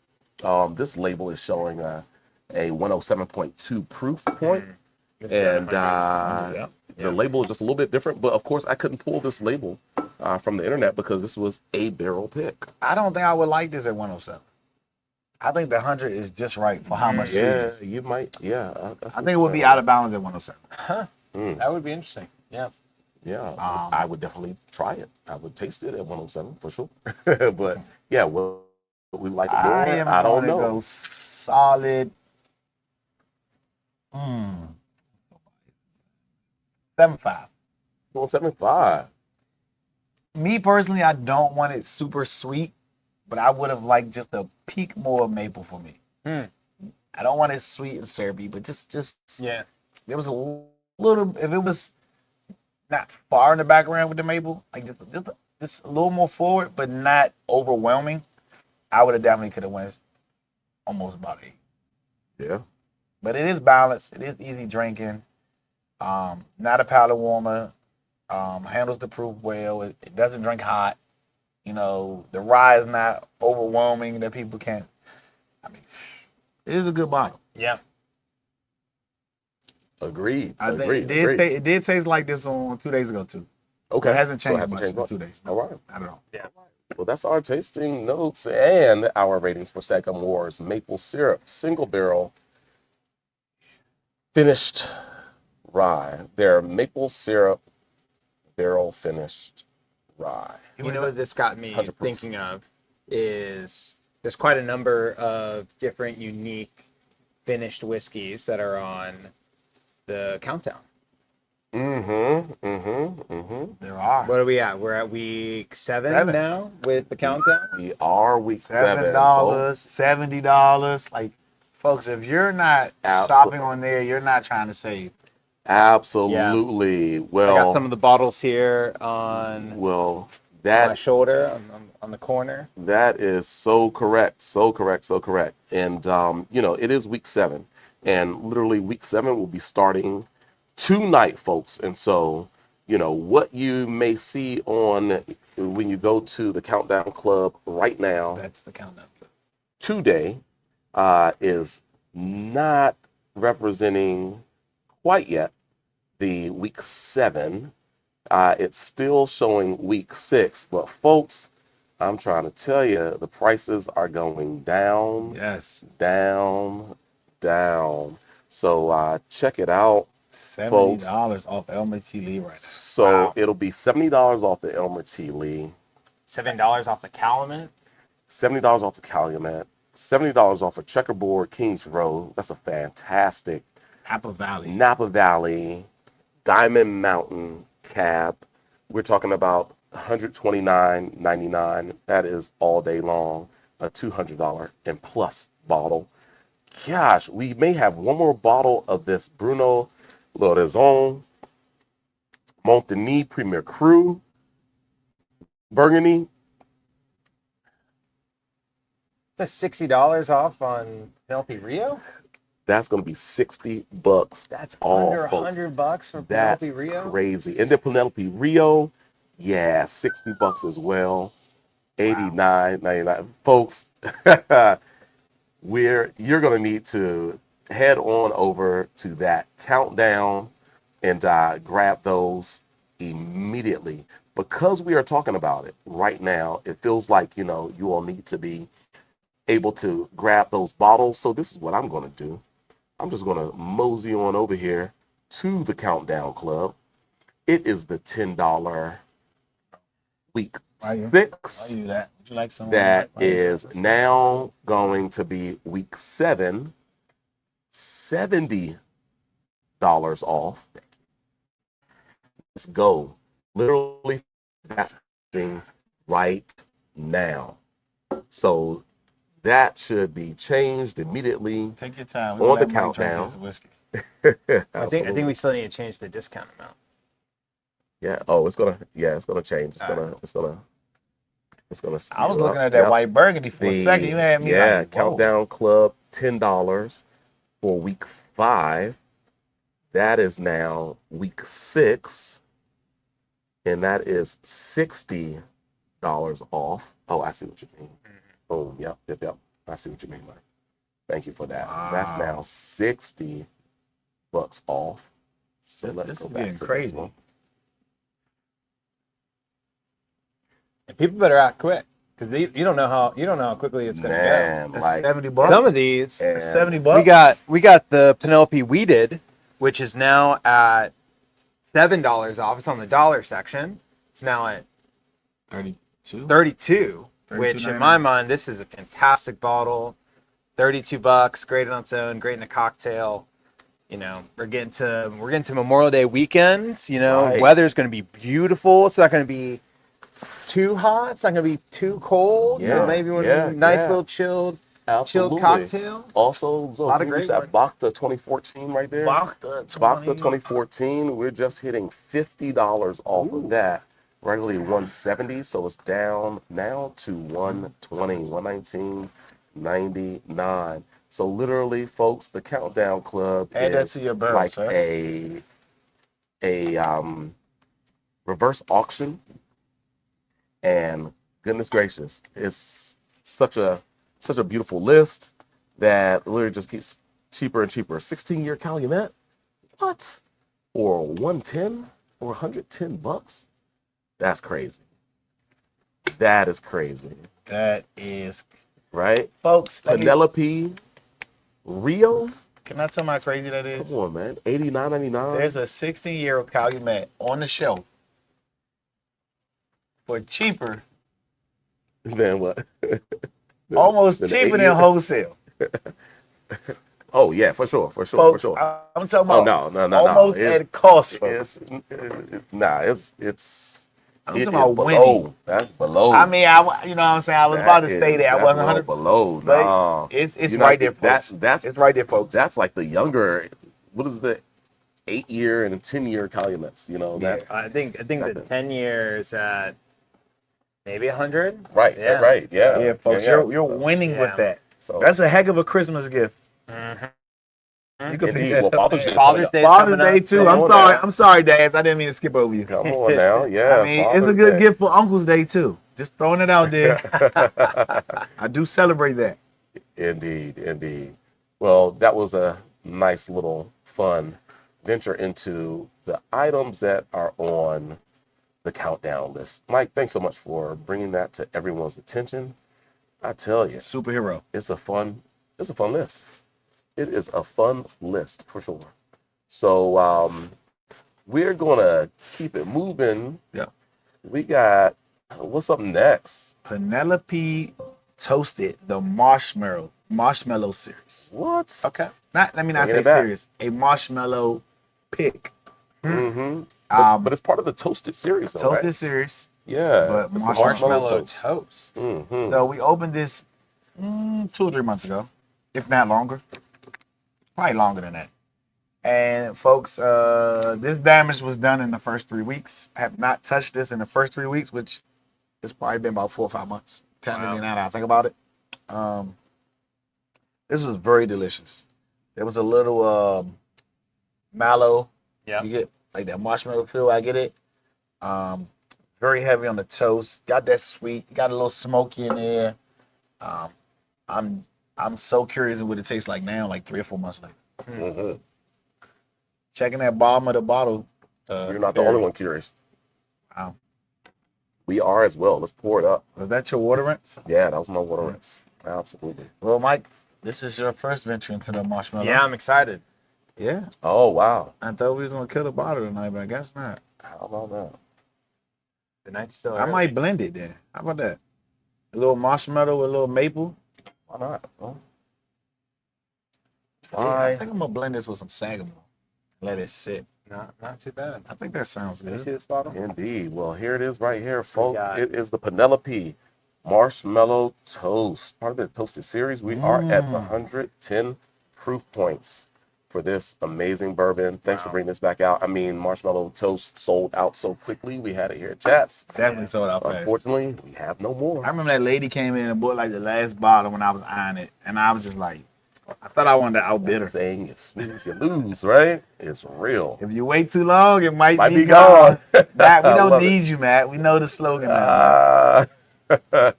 this label is showing a 107.2 proof point. And the label is just a little bit different, but of course I couldn't pull this label from the internet because this was a barrel pick. I don't think I would like this at 107. I think the 100 is just right for how much sweetness. You might. Yeah, I think it would be out of bounds at 107. That would be interesting. Yeah. Yeah, I would definitely try it. I would taste it at 107 for sure. But yeah, well, we like it more. I don't know. Go solid. 7.5. Well, 75. Me personally, I don't want it super sweet, but I would have liked just a peak more of maple for me. I don't want it sweet and syrupy, but just Yeah. there was a little. If it was not far in the background with the maple, like just a little more forward, but not overwhelming, I would have definitely could have went almost about 8. Yeah. But it is balanced. It is easy drinking. Not a palate warmer. Handles the proof well. It doesn't drink hot. You know, the rye is not overwhelming that people can't. I mean, it is a good bottle. Yeah. Agreed. I think Agreed. it did taste like this on 2 days ago too. Okay. It hasn't So changed much in 2 days. All right. I don't know. Yeah. Well, that's our tasting notes and our ratings for Sagamore's maple syrup single barrel finished rye. Their maple syrup barrel finished rye. You know what this got me 100 proof. thinking of is there's quite a number of different unique finished whiskeys that are on the countdown. Mm-hmm. There are. What are we at? We're at week 7 7. now with the countdown. We are week 7. $7, folks. $70. Like, folks, if you're not shopping on there, you're not trying to save. Absolutely. Well, I got some of the bottles here on well, my that shoulder, on the corner. that is so correct, so correct, so correct. And it is week 7, and literally week 7 will be starting tonight, folks. And so, what you may see on when you go to the Countdown Club right now, That's the countdown. today, is not representing quite yet the week 7. It's still showing week 6, but folks, I'm trying to tell you, the prices are going down, Yes. down, down. So check it out. $70 off Elmer T. Lee right now. So Wow. it'll be $70 off the Elmer T. Lee, $7 off the Calumet. $70 off the Calumet, $70 off a Checkerboard Kings Road. That's a fantastic Napa Valley. Napa Valley Diamond Mountain cab. We're talking about $129.99. That is all day long. A $200 and plus bottle. Gosh, we may have one more bottle of this Bruno Lorraison Montagny Premier Cru Burgundy. That's $60 off on Penelope Rio. That's going to be $60. That's all, under folks. $100 for That's Penelope Rio. crazy. And then Penelope Rio, yeah, $60 as well. $89.99. Folks, you're gonna need to head on over to that countdown and grab those immediately. Because we are talking about it right now, it feels like you all need to be able to grab those bottles. So this is what I'm gonna do. I'm just gonna mosey on over here to the Countdown Club. It is the $10 week Why you 6. do that? Would you like some? That is now going to be week 7, $70 off. Let's go. Literally, that's right now. So that should be changed immediately. Take your time. On the Let Mike drink countdown. his whiskey. I think we still need to change the discount amount. Yeah. Oh, it's gonna change. It's gonna. I was looking at that white burgundy for a second. You had me Yeah, like, whoa. Countdown Club, $10 for week 5. That is now week 6, and that is $60 off. Oh, I see what you mean. Oh, yep. I see what you mean, Mike. Thank you for that. Wow. That's now $60 off. So let's This go is back getting to crazy. this one. And people better act quick because you don't know how quickly it's going to go. Man, That's like $70. Some of these, and $70. we got the Penelope Wheated, which is now at $7 off. It's on the dollar section. It's now at 32. 32, which in my mind, this is a fantastic bottle. $32, great on its own, great in a cocktail. We're getting to Memorial Day weekend. Right. Weather's going to be beautiful. It's not going to be too hot. It's not going to be too cold. Yeah, So maybe nice little chilled absolutely. cocktail. Also, A lot of great that Bacta 2014 right there. Bacta Bacta 2014, we're just hitting $50 off of that. Regularly $170, so it's down now to $120, $119.99. So literally, folks, the Countdown Club Add that is to your barrel, like sir. a reverse auction. And goodness gracious, it's such a beautiful list that literally just keeps cheaper and cheaper. 16-year Calumet, what? Or 110 or $110? That's crazy. That is crazy, That is, right? folks. Penelope Rio, Can I tell you how crazy that is? come on, man, $89.99. There's a 16-year Calumet on the shelf for cheaper, Then what? almost Than cheaper 8 than years. wholesale. Oh yeah, for sure. Folks, I'm talking Oh about no. almost It's- at cost. Folks. It's I'm It talking is about below. winning. That's below. I mean, you know what I'm saying? I was about to stay there. I That's wasn't a little 100, below. but Nah, it's You're right not- there, folks. It's right there, folks. That's like the younger. What is the 8-year and 10-year Calumets? You know, Yeah. that's I think the Nothing. 10 years at maybe 100. right. Yeah. Right. Yeah. Yeah, folks, yeah, you're winning yeah. with that. So That's a heck of a Christmas gift. Mhm. You can pick indeed. that Well, up. Father's Day. is Father's coming Day. Father's Day too. Come I'm on sorry. now. I'm sorry, Dads. I didn't mean to skip over you. up. Come on now. Yeah. I mean, it's a Father's good Day. gift for Uncle's Day too. Just throwing it out there. I do celebrate that. Indeed, indeed. Well, that was a nice little fun venture into the items that are on the countdown list. Mike, thanks so much for bringing that to everyone's attention. I tell you, Superhero. it's a fun list. It is a fun list for sure. So we're gonna keep it moving. Yeah. We got what's up next? Penelope Toasted the marshmallow series. What? Okay. Let me not Bringing say it back. series. A marshmallow pick. Mm-hmm. Um, But it's part of the Toasted series, though, Toasted right? series. Yeah. but it's the Marshmallow toast. Mm-hmm. So we opened this 2 or 3 months ago, if not longer. Probably longer than that. And folks, this damage was done in the first 3 weeks. I have not touched this in the first 3 weeks, which it's probably been about 4 or 5 months. Technically, now that I think about it. This was very delicious. There was a little mallow. Yeah. You get like that marshmallow feel. I get it. Very heavy on the toast. Got that sweet. Got a little smoky in there. I'm so curious what it tastes like now, like 3 or 4 months later. Mm-hmm. Checking that bottom of the bottle. You're not the only one curious. Wow. We are as well. Let's pour it up. Was that your water rinse? Yeah, that was my water rinse. Absolutely. Well, Mike, this is your first venture into the marshmallow. Yeah, I'm excited. Yeah. Oh, wow. I thought we was gonna kill the bottle tonight, but I guess not. How about that? The night's still I early. might blend it then. How about that? A little marshmallow with a little maple. Why not? Well, Yeah, I why? think I'm gonna blend this with some Sagamore. Let it sit. Not too bad. I think that sounds Let me see good. this bottle. Indeed. Well, here it is right here, we folks. got? It is the Penelope Marshmallow Toast, part of the Toasted series. We are at the 110 proof points for this amazing bourbon. Thanks for Wow. bringing this back out. I mean, Marshmallow Toast sold out so quickly. We had it here at Chats. Definitely sold out fast. Unfortunately, we have no more. I remember that lady came in and bought like the last bottle when I was eyeing it, and I was just like, I thought I wanted to outbid her. Saying you snooze, you lose, right? It's real. If you wait too long, it might Might be be gone. gone. Matt, we I don't love need you, Matt. We know the slogan now. Ah. Some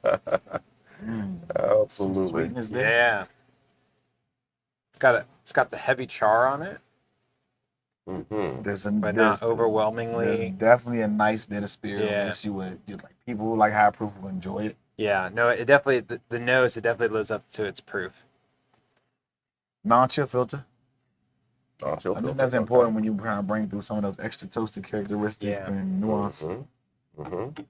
Absolutely. sweetness there. Yeah. It's got the heavy char on it, Mm-hmm. There's some, but there's, not overwhelmingly. there's definitely a nice bit of spirit. Yeah. That you like people who like high proof will enjoy it. Yeah, no, it definitely the nose. It definitely lives up to its proof. Non-chill filter. Oh, I think that's important when you kind of bring through some of those extra toasted characteristics Yeah. and nuance. Mm-hmm. Mm-hmm.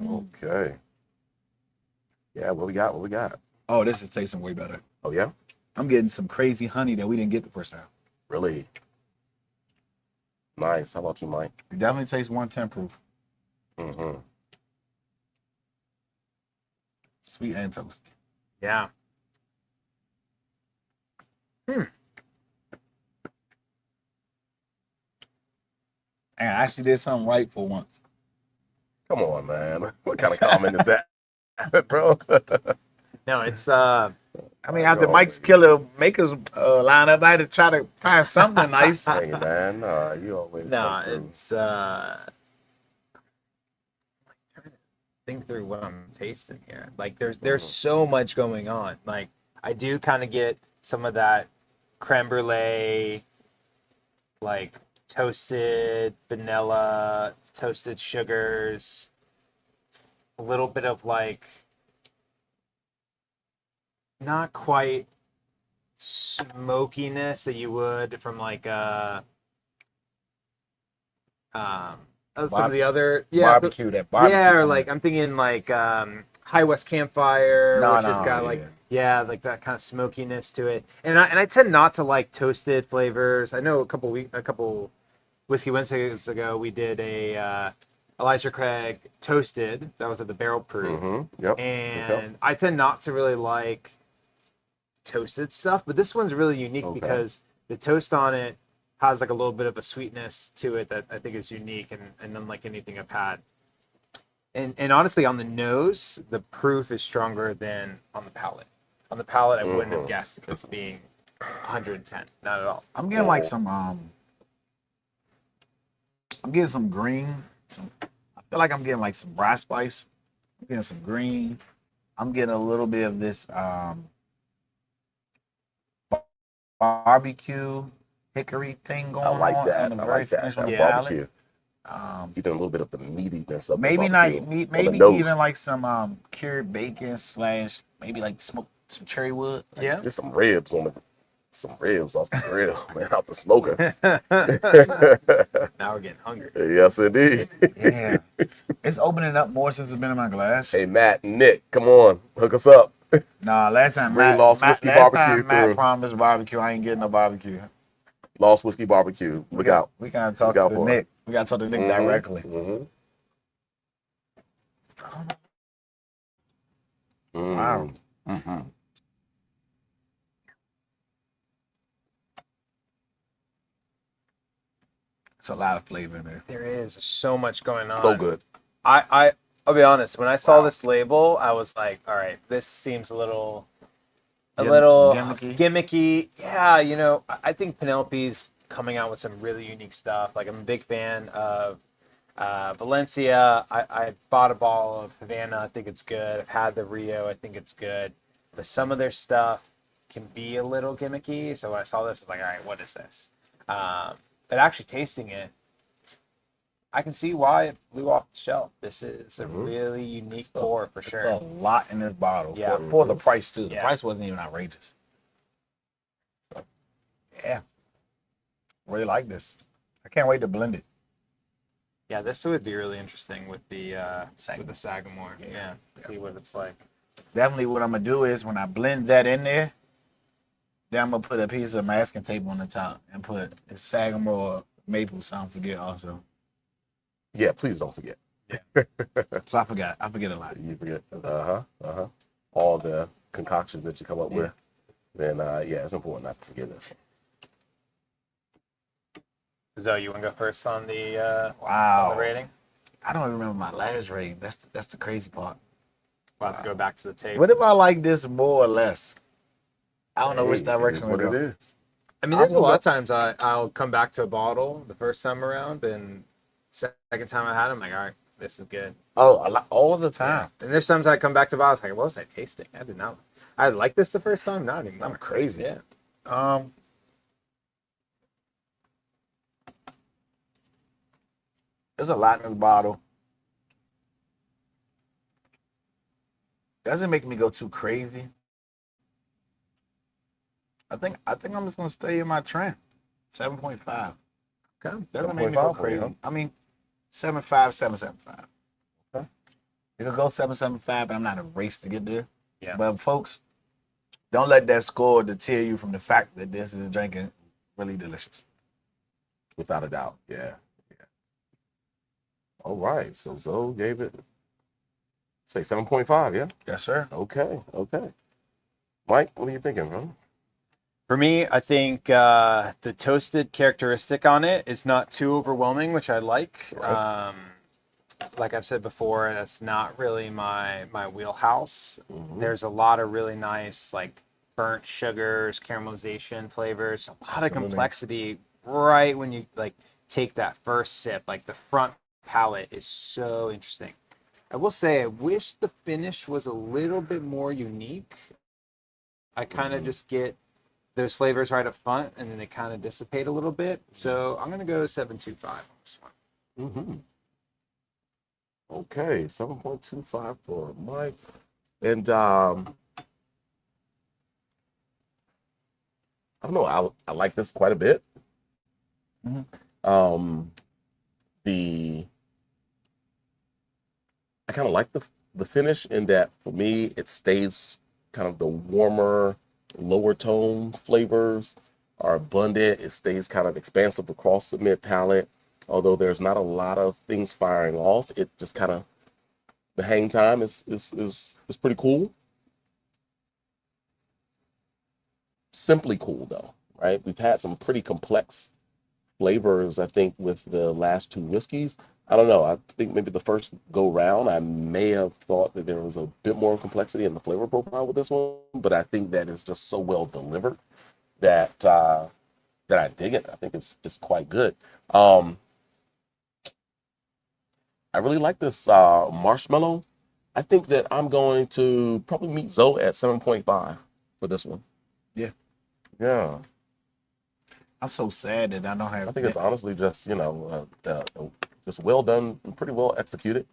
Okay. Yeah, what we got? What we got? Oh, this is tasting way better. Oh yeah? I'm getting some crazy honey that we didn't get the first time. Really? Nice. How about you, Mike? You definitely taste 110 proof. Mm-hmm. Sweet and toasty. Yeah. And I actually did something right for once. Come on, man. What kind of comment is that, bro? No, it's I mean, after Mike's killer makers lineup, I had to try to find something nice. Hey, man. You always no, come through. it's I'm trying to think through what I'm tasting here. Like there's so much going on. Like I do kind of get some of that creme brulee, like toasted vanilla, toasted sugars, a little bit of like not quite smokiness that you would from like some of the other Barbecue, that barbecue. yeah, or like I'm thinking like High West Campfire, No, which no, has got yeah. like Yeah, like that kind of smokiness to it. And I tend not to like toasted flavors. I know a couple whiskey Wednesdays ago we did a Elijah Craig toasted. That was at the barrel proof. Yep. And I tend not to really like toasted stuff, but this one's really unique Okay. because the toast on it has like a little bit of a sweetness to it that I think is unique and unlike anything I've had. And honestly, on the nose, the proof is stronger than on the palate. On the palate, I wouldn't have guessed this being 110. Not at all. I'm getting like some I'm getting some green. I feel like I'm getting like some rye spice. I'm getting some green. I'm getting a little bit of this barbecue hickory thing going I like on. that. On the I very like that. finish That on the barbecue. palate. Getting a little bit of the meatiness of Maybe the not barbecue meat, on the maybe nose. even like some cured bacon / maybe like smoked some cherry wood. Yeah. Just some ribs off the grill, man, off the smoker. Now we're getting hungry. Yes, indeed. Yeah. It's opening up more since it's been in my glass. Hey, Matt, Nick, come on, hook us up. Nah, last time Bring Matt, Lost Matt, Whiskey last Barbecue time Matt through. promised barbecue. I ain't getting no barbecue. Lost Whiskey Barbecue. Look out. We gotta talk Look out to for Nick. We gotta talk to Nick directly. Wow. It's a lot of flavor in there. There is so much going on. So good. I'll be honest. When I saw this label, I was like, all right, this seems a little gimmicky. Yeah, you know, I think Penelope's coming out with some really unique stuff. Like I'm a big fan of Valencia. I bought a bottle of Havana. I think it's good. I've had the Rio. I think it's good. But some of their stuff can be a little gimmicky. So when I saw this, I was like, all right, what is this? But actually tasting it, I can see why it flew off the shelf. This is a really unique pour for sure. There's a lot in this bottle. Yeah. For the price too. The Yeah. price wasn't even outrageous. So, yeah. Really like this. I can't wait to blend it. Yeah, this would be really interesting with the Sagamore. Yeah, see what it's like. Definitely what I'm gonna do is when I blend that in there, then I'm gonna put a piece of masking tape on the top and put the Sagamore Maple so I don't forget also. Yeah, please don't forget. So I forget a lot. You forget. All the concoctions that you come up with. Then, yeah, it's important not to forget this. Zoe, you want to go first on the Wow. rating? I don't even remember my last rating. That's the crazy part. We'll have to go back to the tape. What if I like this more or less? I don't know which direction what we it go. is. I mean, there's a lot of times I'll come back to a bottle the first time around, and second time I had it, I'm like, all right, this is good. Oh, all the time. And there's times I come back to bottles like, what was I tasting? I did not. I liked this the first time, not anymore. I'm crazy. Yeah. There's a lot in this bottle. Doesn't make me go too crazy. I think I'm just gonna stay in my trend. 7.5. Okay. Doesn't make me go 7.5, crazy. huh? I mean, 7.5, 7.75. Okay. It could go 7.75, but I'm not in a race to get there. Yeah. But folks, don't let that score deter you from the fact that this is drinking really delicious. Without a doubt. Yeah. All right. So Zoe gave it, say 7.5, yeah? Yes, sir. Okay. Mike, what are you thinking, bro? For me, I think the toasted characteristic on it is not too overwhelming, which I like. Right. Like I've said before, that's not really my wheelhouse. Mhm. There's a lot of really nice like burnt sugars, caramelization flavors, a lot of Absolutely. complexity right when you like take that first sip. Like the front palate is so interesting. I will say I wish the finish was a little bit more unique. I kind of just get those flavors right up front and then they kind of dissipate a little bit. So I'm going to go 7.25 on this one. Mm-hmm. Okay, 7.25 for Mike. And I don't know, I like this quite a bit. Mhm. I kind of like the finish in that for me it stays kind of the warmer, lower tone flavors are abundant. It stays kind of expansive across the mid palate. Although there's not a lot of things firing off, it just kind of, the hang time is pretty cool. Simply cool though, right? We've had some pretty complex flavors, I think, with the last two whiskeys. I don't know. I think maybe the first go round, I may have thought that there was a bit more complexity in the flavor profile with this one, but I think that it's just so well delivered that that I dig it. I think it's quite good. I really like this marshmallow. I think that I'm going to probably meet Zoe at 7.5 for this one. Yeah. Yeah. I'm so sad that I don't have. I think it's honestly just, just well done and pretty well executed.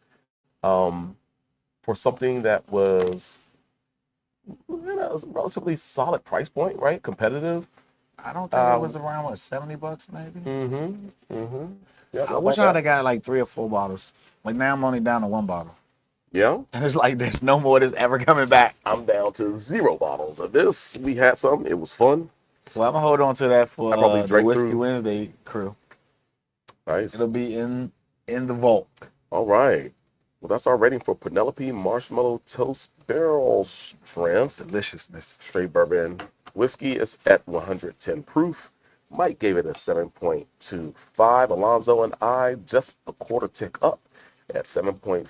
For something that was, it was a relatively solid price point, right? Competitive. I don't think it was around what, $70 maybe. Yeah, I wish I had got like 3 or 4 bottles. Like now I'm only down to 1 bottle. Yeah. And it's like there's no more of this ever coming back. I'm down to 0 bottles of this. We had some. It was fun. Well, I'm gonna hold on to that for I probably the drank Whiskey through. Wednesday crew. Nice. It'll be in the vault. All right. Well, that's our rating for Penelope Marshmallow Toast Barrel Strength Deliciousness. Straight Bourbon Whiskey is at 110 proof. Mike gave it a 7.25. Alonzo and I just a quarter tick up at 7.5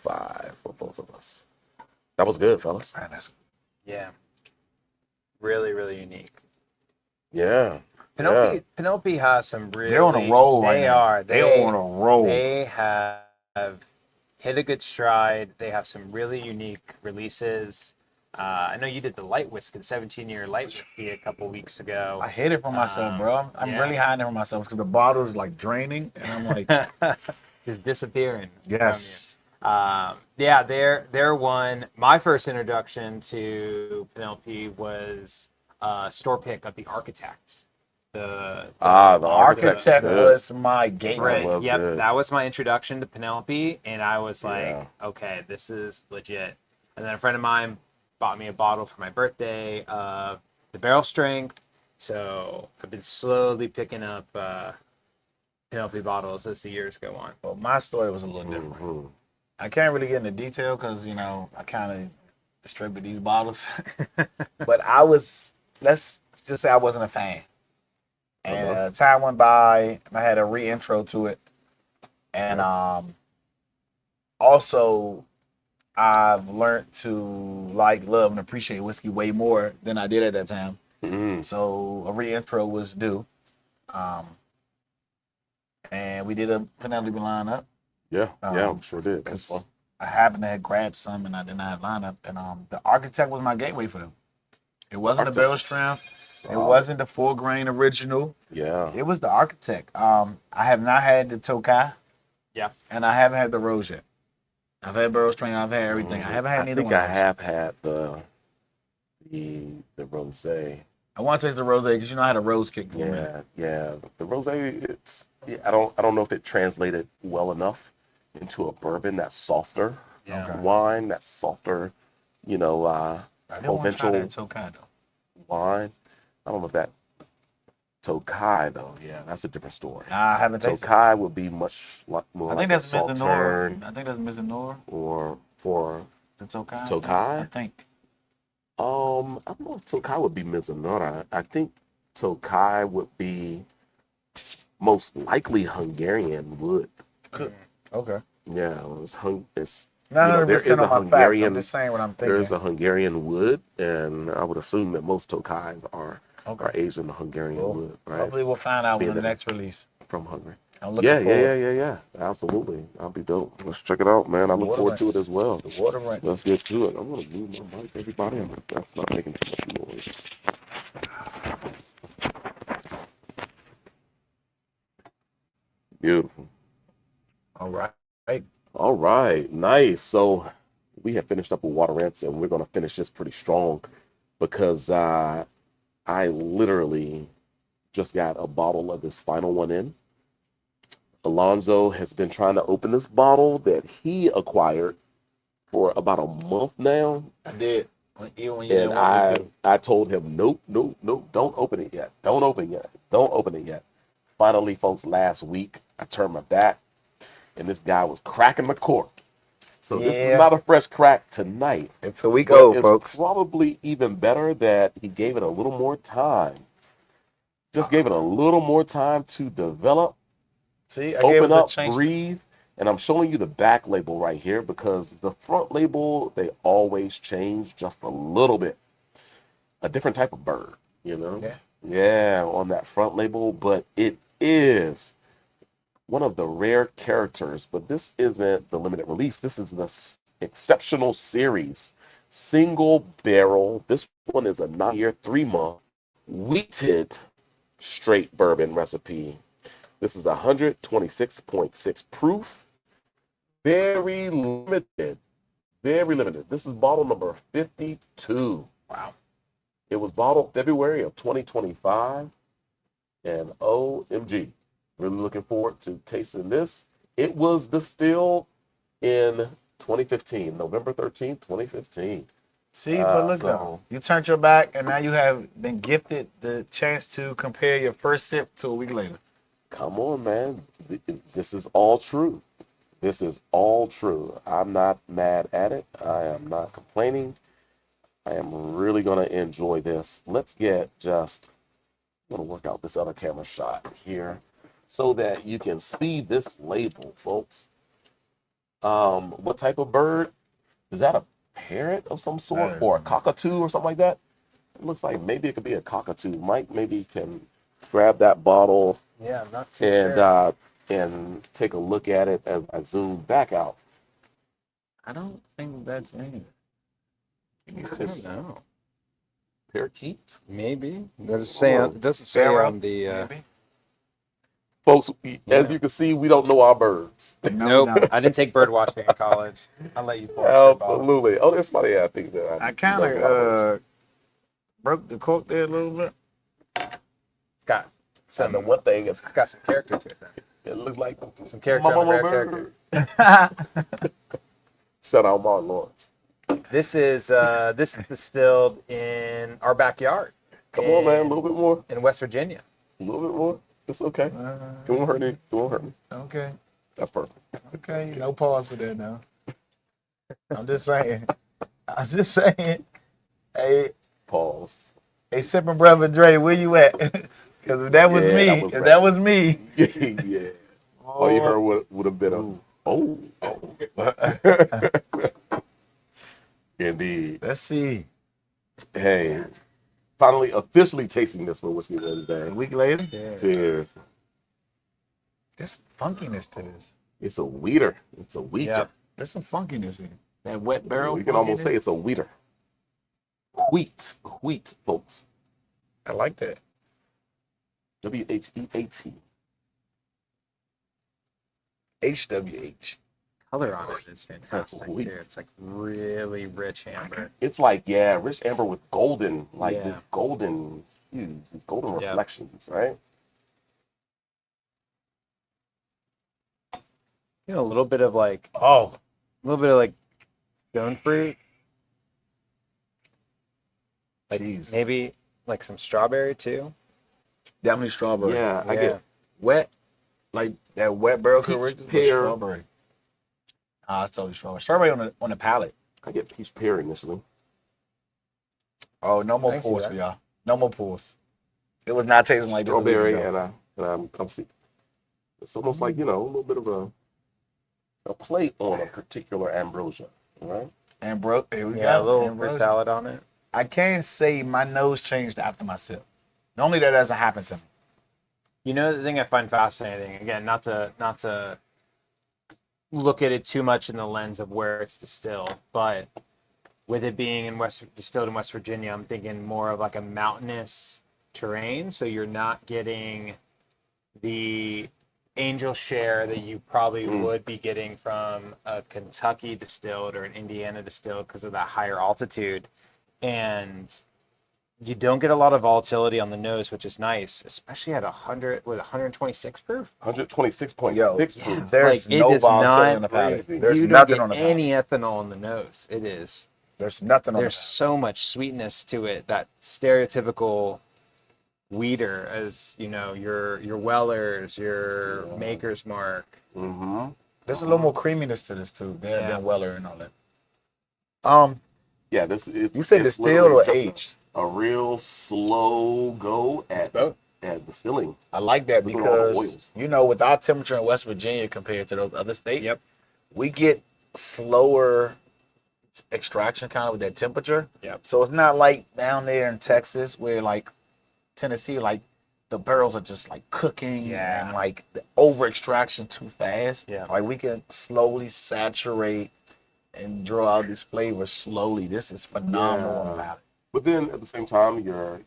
for both of us. That was good, fellas. Man, that's Yeah. Really, really unique. Yeah. Penelope has some really. they're on a roll right They now. are. They're on a roll. They have hit a good stride. They have some really unique releases. I know you did the light whiskey, the 17-year light whiskey a couple weeks ago. I hate it for myself, bro. I'm really hiding it from myself because the bottle is like draining, and I'm like, Just disappearing. yes. Yeah, they're one. My first introduction to Penelope was store pick of the Architect. The Architect was my gateway. was Yep, good. that was my introduction to Penelope, and I was like, Yeah. okay, this is legit. And then a friend of mine bought me a bottle for my birthday of the barrel strength. So I've been slowly picking up Penelope bottles as the years go on. Well, my story was a little different. Mhm. I can't really get into detail because I kind of distribute these bottles, but let's just say I wasn't a fan. And time went by, and I had a re-intro to it, and also I've learned to like, love, and appreciate whiskey way more than I did at that time. Mhm. So a re-intro was due, and we did a Penelope lineup. Yeah, sure did. That's Because fun. I happened to have grabbed some, and I did not have lineup. And the Architect was my gateway for them. It wasn't the barrel strength. It wasn't the 4 grain original. Yeah. It was the Architect. I have not had the Tokai. Yeah. And I haven't had the Rose yet. I've had barrel strength. I've had everything. I haven't had neither one. I have had the rosé. I want to taste the Rose because I had a Rose kick. Yeah. The rosé, I don't know if it translated well enough into a bourbon that's softer. Yeah. Wine that's softer, I didn't want to try provincial that Tokai though. wine. I don't know if that Tokai though. Yeah, that's a different story. Nah, I haven't tasted it. Tokai would be much more I like think a that's Mr. Nor. Sauterne I think that's Mr. Nor. or for The Tokai. Tokai? I think. I don't know if Tokai would be Mizunara. I think Tokai would be most likely Hungarian wood. Okay. Yeah, it's Not there is 100% a on my facts. I'm Hungarian. just saying what I'm thinking. There's a Hungarian wood, and I would assume that most Tokais are aged in the Hungarian Cool. wood, right? Hopefully we'll find out Being with the that next it's release. From Hungary. I'm looking forward. Yeah. Absolutely. That'll be dope. Let's check it out, man. I look forward to it as well. The water right. Let's get to it. I'm gonna move my mic, everybody. That's not making too much noise. Beautiful. All right. All right, nice. So we have finished up with water rants, and we're gonna finish this pretty strong because I literally just got a bottle of this final one in. Alonzo has been trying to open this bottle that he acquired for about a month now. I did. Even when you didn't And want me to. I told him, nope, nope, nope, don't open it yet. Don't open it yet. Don't open it yet. Finally, folks, last week, I turned my back, and this guy was cracking the cork. So this is Yeah. not a fresh crack tonight. It's a week But old, it's folks. probably even better that he gave it a little more time. Just gave it a little more time to develop, See, I gave us open a up, change. breathe. And I'm showing you the back label right here because the front label, they always change just a little bit. A different type of bird, you know? Yeah. Yeah, on that front label, but it is one of the rare characters, but this isn't the limited release. This is the exceptional series, single barrel. This one is a 9-year, 3-month wheated straight bourbon recipe. This is 126.6 proof. Very limited. Very limited. This is bottle number 52. Wow. It was bottled February of 2025. And OMG, really looking forward to tasting this. It was distilled in 2015, November 13th, 2015. See, but look so- though, you turned your back, and now you have been gifted the chance to compare your first sip to a week later. Come on, man. This is all true. This is all true. I'm not mad at it. I am not complaining. I am really going to enjoy this. Let's get just, I'm going to work out this other camera shot here so that you can see this label, folks. What type of bird? Is that a parrot of some sort or a cockatoo or something like that? It looks like maybe it could be a cockatoo. Mike maybe can grab that bottle Yeah, I'm not too sure. and take a look at it as I zoom back out. I don't think that's me. It's I just don't know. parakeet. Maybe. Does say Whoa. it doesn't say Sparrow, on the. maybe? Folks, Yeah. as you can see, we don't know our birds. No, Nope. no. I didn't take bird watching in college. I'll let you pour it. Bob. Absolutely. Oh, there's somebody I think that I kind of broke the cork there a little bit. It's got and the some. one thing is It's got some character to it. Then. it looks like Some character. Mama On the rare bird. character. Shout out Martin Lawrence. This is distilled in our backyard. Come on, man, a little bit more. In West Virginia. A little bit more. It's okay. It won't hurt me. It won't hurt me. Okay, That's perfect. okay. No pause for that now. I'm just saying. I'm just saying. Hey, Pause. hey, sipping brother Dre, where you at? Because if that was Yeah, me, that was if bad. that was me, Yeah. All you heard would have been a oh. Indeed. let's see. Hey, finally officially tasting this for Whiskey A Wednesday. week later, Yeah. Cheers. there's funkiness to this. It's a wheater. It's a wheater. Yep. There's some funkiness in it. That wet barrel. You can almost say funkiness. it's a wheater. Wheat, folks. I like that. WHEAT. HWH. Color on it is fantastic Sweet. too. It's like really rich amber. It's like, yeah, rich amber with golden, like Yeah. this golden hues, these golden Yeah. reflections, right? You know, a little bit of like Oh, stone fruit, like jeez. maybe like some strawberry too. Definitely strawberry. Yeah, I get Wet, like that wet barrel Peach correct. pear. Strawberry. Ah, it's totally strawberry. Strawberry on the palate. peach pear initially. Oh, no more I can see pulls that. for y'all. No more pulls. It was not tasting like this. a week Strawberry ago. and I'm see. It's almost like, you know, a little bit of a plate on a particular ambrosia, right? And bro, here we Yeah, a go. little And fruit rose. salad on it. I can't say my nose changed after my sip. Normally that doesn't happen to me. You know, the thing I find fascinating, again, not to look at it too much in the lens of where it's distilled, but with it being distilled in West Virginia, I'm thinking more of like a mountainous terrain, so you're not getting the angel share that you probably would be getting from a Kentucky distilled or an Indiana distilled because of that higher altitude, and you don't get a lot of volatility on the nose, which is nice, especially at 126 proof. 126.6 Yo, proof. There's Like, it no is volatility not on the palate. crazy. There's you don't nothing get on the palate. any ethanol in the nose. It is There's nothing on There's so much sweetness to it. That stereotypical wheater, as you know, your Wellers, your Maker's Mark. Mm-hmm. There's a little more creaminess to this too than Weller and all that. Yeah, You said it's distilled literally or just aged? a real slow go at both. distilling. I like that Look at all the because oils. with our temperature in West Virginia compared to those other states, Yep. we get slower extraction kind of with that temperature. Yep. So it's not like down there in Texas where like Tennessee, like the barrels are just like cooking and like the over extraction too fast. Yeah. Like we can slowly saturate and draw out these flavors slowly. This is phenomenal on the palate. But then at the same time, you're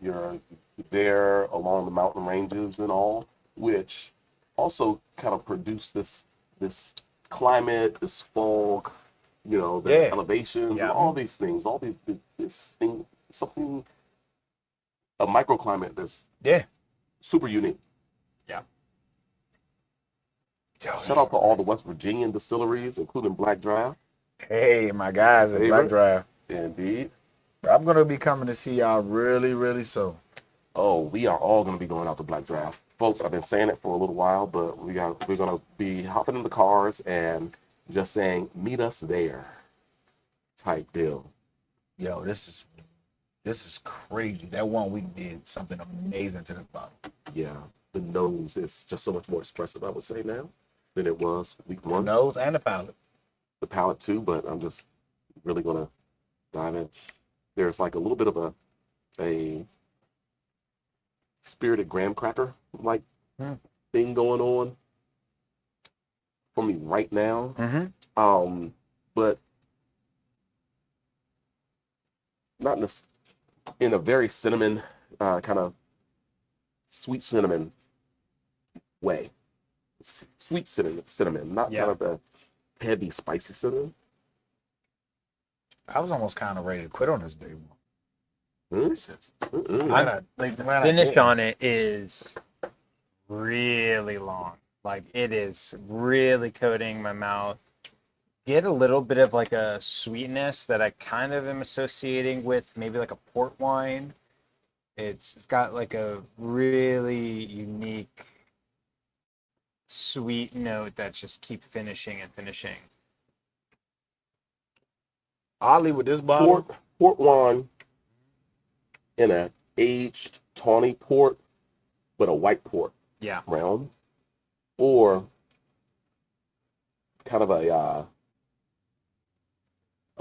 there along the mountain ranges and all, which also kind of produce this climate, this fog, the elevations, and all these things, this thing, something, a microclimate that's super unique. Yeah. Shout out to all the West Virginian distilleries, including Black Draft. Hey, my guys at Black Drive. Indeed. I'm gonna be coming to see y'all really, really soon. Oh, we are all going to be going out to Black Draft. Folks, I've been saying it for a little while, but we're going to be hopping in the cars and just saying, meet us there type deal. Yo, this is crazy. That one week did something amazing to the bottle. Yeah, the nose is just so much more expressive, I would say, now than it was week one. The nose and the palate. The palate too, but I'm just really going to dive in. There's like a little bit of a spirited graham cracker like thing going on for me right now. But not in a very cinnamon kind of sweet cinnamon way. Sweet cinnamon, not kind of a heavy spicy cinnamon. I was almost kind of ready to quit on this day one. Finish on it is really long. Like it is really coating my mouth. Get a little bit of like a sweetness that I kind of am associating with maybe like a port wine. It's got like a really unique sweet note that just keep finishing and finishing. Oddly with this bottle, Port wine in a aged tawny port, but a white port realm, or kind of a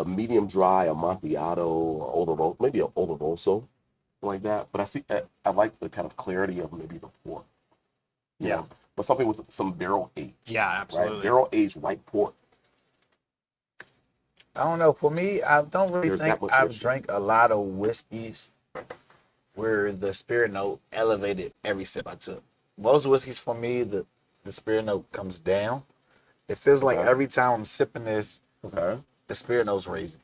medium dry Amontillado or Oloroso, maybe a Oloroso like that. But I like the kind of clarity of maybe the port. Yeah, but something with some barrel aged. Yeah, absolutely. Right? Barrel aged white port. I don't know. For me, I don't really think I've drank a lot of whiskeys where the spirit note elevated every sip I took. Most whiskeys for me, the spirit note comes down. It feels like every time I'm sipping this, the spirit note's raising.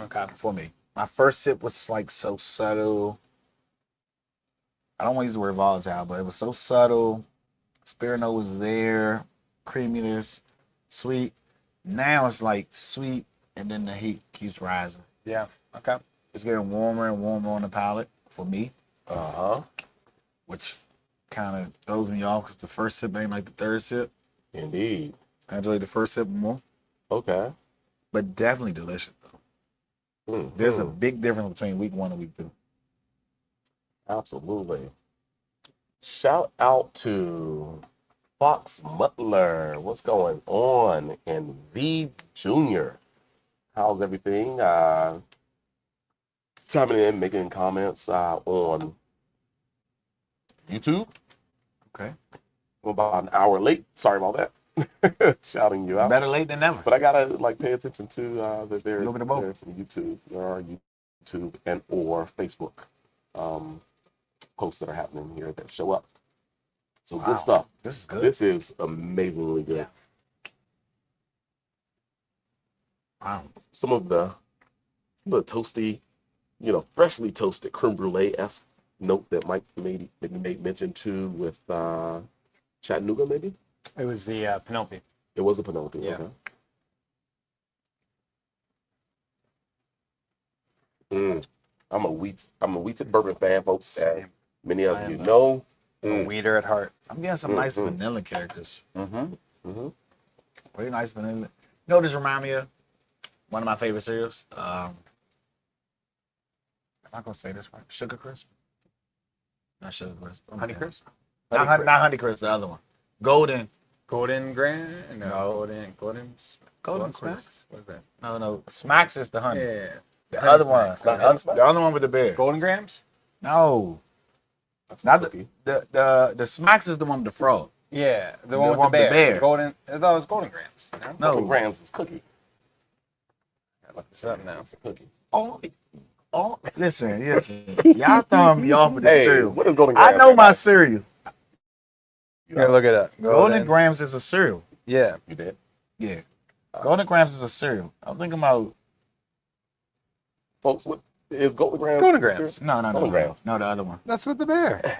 Okay, for me. My first sip was like so subtle. I don't want to use the word volatile, but it was so subtle. Spirit note was there, creaminess, sweet. Now it's like sweet, and then the heat keeps rising. Yeah. Okay. It's getting warmer and warmer on the palate for me. Which kind of throws me off because the first sip ain't like the third sip. Indeed. I enjoy the first sip more. Okay. But definitely delicious though. There's a big difference between week 1 and week 2. Absolutely. Shout out to Fox Butler. What's going on? And V Jr. How's everything? Chiming in, making comments on YouTube. Okay. I'm about an hour late. Sorry about that. Shouting you out. Better late than never. But I gotta pay attention to that there's some YouTube. There are YouTube and or Facebook posts that are happening here that show up. So good stuff. This is good. This is amazingly good. Yeah. Wow. Some of the toasty, freshly toasted creme brulee-esque note that Mike maybe made mention to with Chattanooga, maybe? It was the Penelope. It was a Penelope, yeah. Okay. I'm a wheated bourbon fan, folks. As Same. many of I you am know. a weeder at heart. I'm getting some nice vanilla characters. Mm-hmm. Very nice vanilla. You know what this remind me of? One of my favorite cereals. I'm not gonna say this right. Sugar Crisp. Not Sugar Crisp. Honey Crisp? Not Honey Crisp. The other one. Golden. Golden Grand? No. No. Golden Smacks? What is that? No. Smacks is the honey. Yeah. The Honey other one. Smacks. The other one with the bear. Golden Grams? No. That's Not cookie. the Smacks is the one with the frog. Yeah, the The one with one the with the bear. bear. Golden. I thought it was Golden Grams. No. Golden grams is cookie. I looked this up now. It's a cookie. Listen, y'all throwing me off with this Hey, cereal. what is golden I grams? know my cereals. Here, look it up. Golden Grams is a cereal. Yeah. You did? Yeah. Golden Grams is a cereal. I'm thinking about Folks, what is golden grams? Golden Grams. no. Golden Grams. No, the other one. That's with the bear.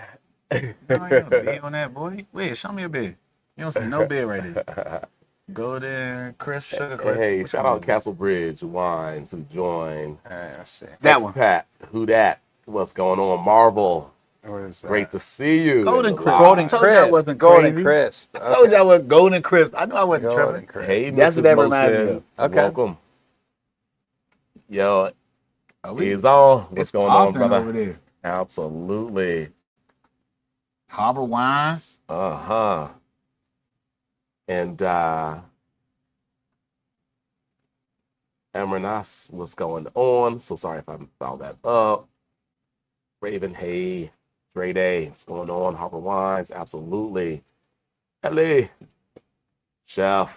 No, ain't no beard on that, boy. Wait, show me a beard. You don't see no beard right there. Golden Crisp, Sugar Crisp. Hey, Which shout one out is it? Castle Bridge Wines who joined. All right, let's see. That one. Pat, who that? What's going on? Marvel, What is that? great to see you. Golden Crisp. Golden I told you I Crisp. wasn't Golden crazy. Crisp. I told you I was Golden Crisp. I knew I wasn't Golden tripping. Crisp. Hey, That's Mrs. what that reminds me Motion. of. Okay. Welcome. Yo, Oh, he's on. What's it's going on, popping brother? over there. Absolutely. Harbor Wines. Uh-huh. And Amranas, what's going on? So sorry if I fouled that up. Raven, hey. Dre Day, what's going on? Harbor Wines, absolutely. Ellie, Chef,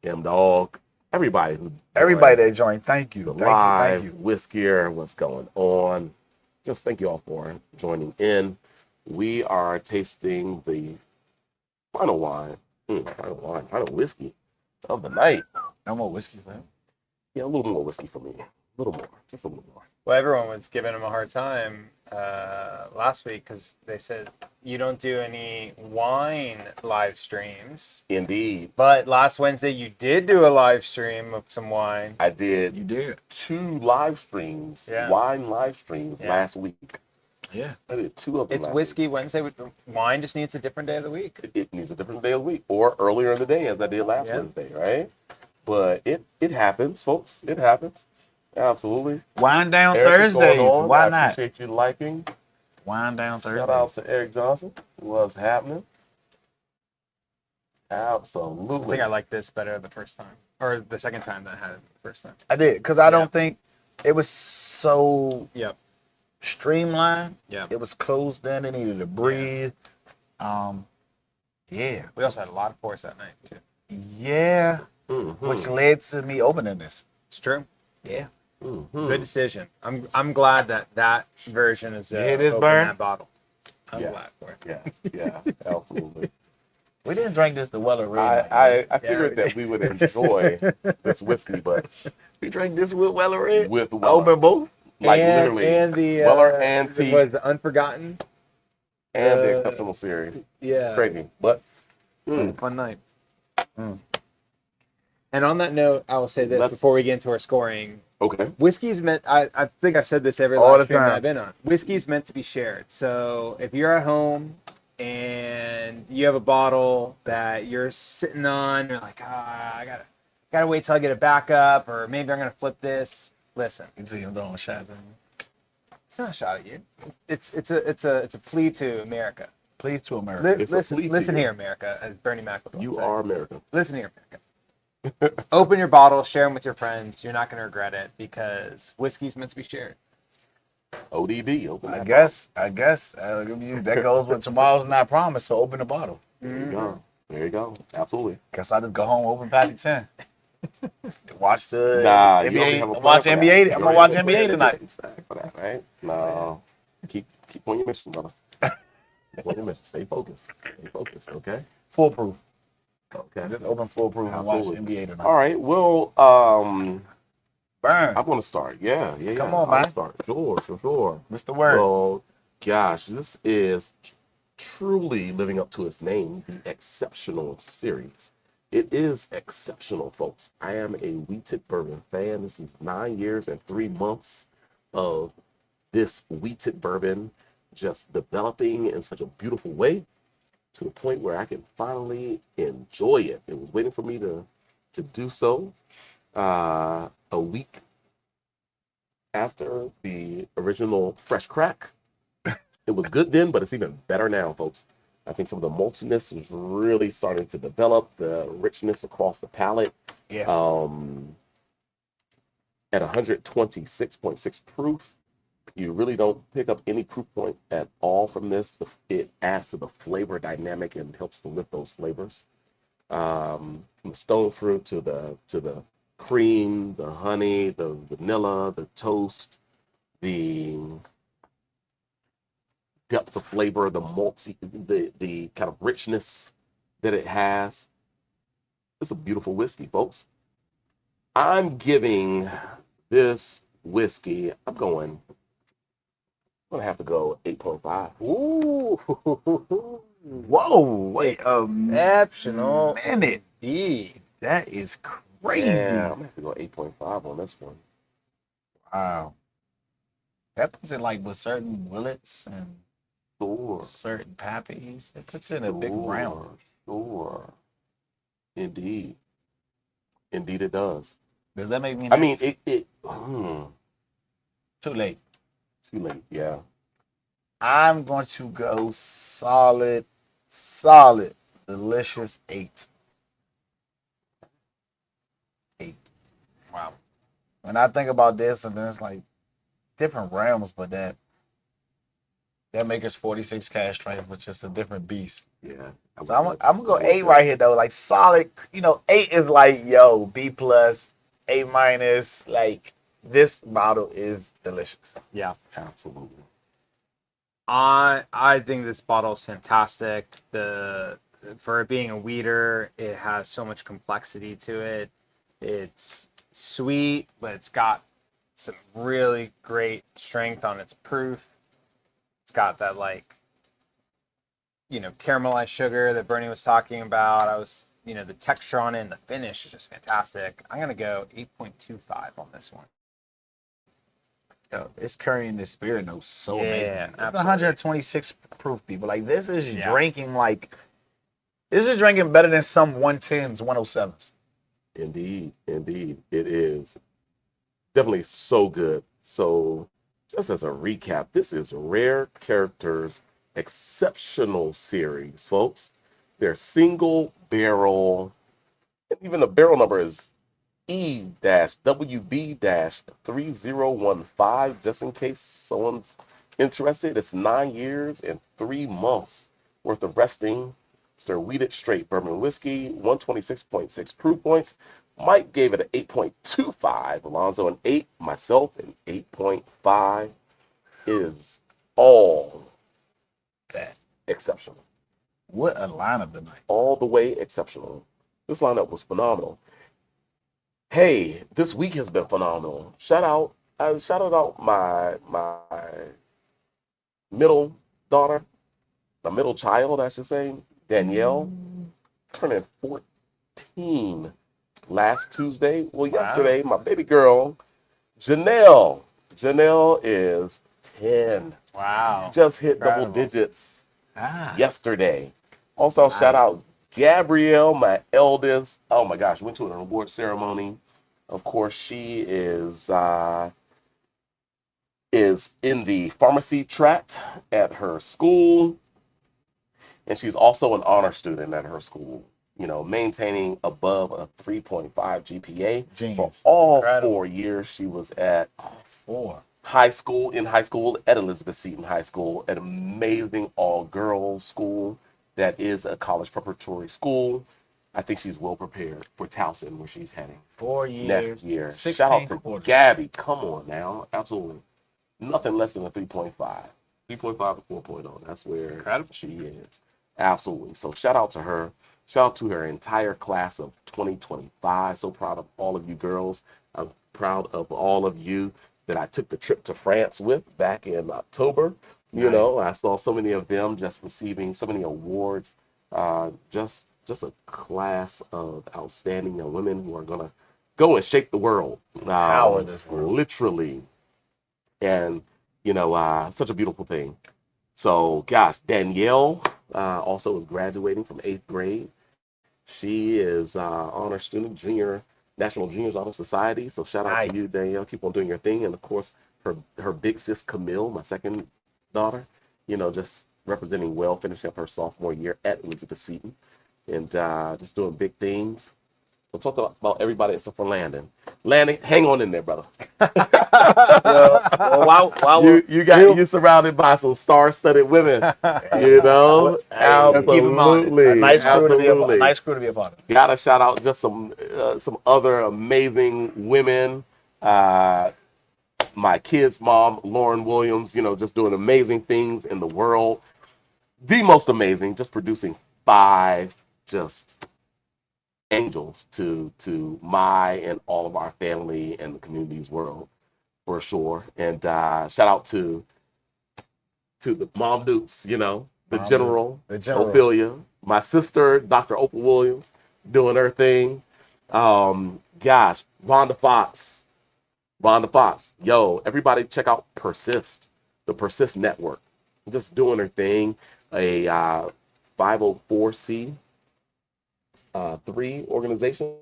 M Dog, everybody who Everybody that joined, thank you. the Thank you. live Thank you. Whiskier, what's going on? Just thank you all for joining in. We are tasting the final wine, final whiskey of the night. No more whiskey, man. Yeah, a little more whiskey for me. A little more, just a little more. Well, everyone was giving him a hard time last week because they said you don't do any wine live streams. Indeed, But last Wednesday you did do a live stream of some wine. I did You did. 2 live streams, Yeah. wine live streams Yeah. last week. Yeah. I did 2 of them. It's last Whiskey Wednesday. Wine just needs a different day of the week. week. It needs a different day of the week, or earlier in the day, as I did last Yeah. Wednesday, right? But it happens, folks. It happens. Absolutely. Wind down Eric, what's going Thursdays. on? Why I not? appreciate you liking. Wind down Shout out Thursdays. to Eric Johnson. What's happening? I Absolutely. think I like this better the first time, or the second time that I had it the first time. I did, because I don't think it was so Yep. streamlined. Yeah. It was closed in. It needed to breathe. Yeah. We also had a lot of pours that night too. Yeah. Mhm. Which led to me opening this. It's true. Yeah. Mhm. Good decision. I'm glad that version is You hear this, open Burn? that bottle. I'm Yeah. glad for it. Yeah, absolutely. We didn't drink this the Weller Red. I figured that we would enjoy this whiskey, but we drank this with Weller Red. with I Weller, opened both. like and, literally, and the Weller and tea was the Unforgotten. and the exceptional series. Yeah. It's crazy, but Fun night. And on that note, I will say this Let's- before we get into our scoring. okay. Whiskey's meant, I think I've said this every All live the stream that time. I've been on. Whiskey's meant to be shared. So if you're at home and you have a bottle that you're sitting on, you're like, I gotta wait till I get a backup, or maybe I'm gonna flip this. Listen, You see him throwing shots at me. it's not a shot at you. It's a plea to America. Please to America. It's a plea to Listen you. here, America, as Bernie Mac would You say. are American. Listen here, America. Open your bottle, share them with your friends. You're not going to regret it because whiskey's meant to be shared. ODB. Open I that guess that goes with tomorrow's not promised. So open the bottle. bottle. There you go. There you go. Absolutely. Guess I just go home, open Patty 10. Watch the Nah, you already NBA. have a plan Watch for that. NBA. You I'm gonna already watch have a plan NBA to tonight. keep stack for that, right? No, keep on your mission, brother. Keep on your mission. Stay focused. Stay focused. Okay. Foolproof. Okay. Just open foolproof and watch Absolutely. NBA tonight. All right. Well, Burn. I'm gonna start. Yeah. Come on, I'll man. start. Sure. Mr. Word. So, gosh, this is truly living up to its name, the Exceptional series. It is exceptional, folks. I am a wheated bourbon fan. This is 9 years and 3 months of this wheated bourbon just developing in such a beautiful way to the point where I can finally enjoy it. It was waiting for me to do so. A week after the original fresh crack, it was good then, but it's even better now, folks. I think some of the maltiness is really starting to develop, the richness across the palate. Yeah. At 126.6 proof, you really don't pick up any proof point at all from this. It adds to the flavor dynamic and helps to lift those flavors. From the stone fruit to the cream, the honey, the vanilla, the toast, the depth of flavor, the malty, the kind of richness that it has. It's a beautiful whiskey, folks. I'm giving this whiskey, I'm going to have to go 8.5. Ooh. Whoa, wait a Exceptional. minute. Indeed. That is crazy. Yeah, I'm going to have to go 8.5 on this one. Wow. That puts it like with certain Willets and Sure. certain Pappies. It puts it in a big round. Sure. Indeed. Indeed it does. Does that make me I mean, nervous? Too Too late. late, yeah. I'm going to go solid, delicious 8. 8. Wow. When I think about this, and then it's like different realms, but that Maker's 46 cash strength was just a different beast. Yeah. So I'm gonna go 8 right here though. Like solid, 8 is like B plus, A minus. Like this bottle is delicious. Yeah. Absolutely. I think this bottle is fantastic. For it being a wheater, it has so much complexity to it. It's sweet, but it's got some really great strength on its proof. It's got that caramelized sugar that Burnie was talking about. The texture on it and the finish is just fantastic. I'm gonna go 8.25 on this one. Yo, it's carrying the spirit notes so Yeah, amazing. It's absolutely. 126 proof, people. Like this is drinking better than some 110s, 107s. Indeed. It is definitely so good. So just as a recap, this is Rare Characters Exceptional Series, folks. They're single barrel, and even the barrel number is E-WB-3015, just in case someone's interested. It's 9 years and 3 months worth of resting. It's their wheated straight bourbon whiskey, 126.6 proof points. Mike gave it an 8.25, Alonzo an 8, myself an 8.5. Is all that exceptional. What a lineup tonight. All the way exceptional. This lineup was phenomenal. Hey, this week has been phenomenal. Shout out my middle daughter, my middle child, I should say, Danielle, turning 14 last Tuesday. Well, yesterday, my baby girl, Janelle is 10. Wow. Just hit Incredible. double digits Ah. yesterday. Also, shout out Gabrielle, my eldest. Oh my gosh, went to an award ceremony. Of course, she is in the pharmacy track at her school, and she's also an honor student at her school. Maintaining above a 3.5 GPA for Genius. all Incredible. 4 years she was at 4. high school at Elizabeth Seton High School, an amazing all-girls school that is a college preparatory school. I think she's well prepared for Towson, where she's heading 4 years. next year. 16 Shout out to quarters. Gabby. Come on now. Absolutely. Nothing less than a 3.5. 3.5 to 4.0. That's where Incredible. she is. Absolutely. So shout out to her. Shout out to her entire class of 2025. So proud of all of you girls. I'm proud of all of you that I took the trip to France with back in October. I saw so many of them just receiving so many awards. Just a class of outstanding young women who are gonna go and shake the world. Power this world. Literally and such a beautiful thing. So, gosh, Danielle also is graduating from 8th grade. She is honor student, National Juniors Honor Society. So shout out to you, Nice. Danielle. Keep on doing your thing. And of course, her big sis Camille, my second daughter, just representing well, finishing up her sophomore year at Elizabeth Seton, and just doing big things. I'm talking about everybody except for Landon. Landon, hang on in there, brother. You're surrounded by some star-studded women. Absolutely. A nice crew to be Absolutely. a nice crew to be a part of. Gotta shout out just some other amazing women. My kid's mom, Lauren Williams, just doing amazing things in the world. The most amazing, just producing 5 just angels to my and all of our family and the community's world, for sure. And shout out to the Mom Dukes, the General, Ophelia, my sister, Dr. Opal Williams, doing her thing. Gosh, Rhonda Fox. Yo, everybody check out Persist, the Persist Network. Just doing her thing. A 504c 3 organization.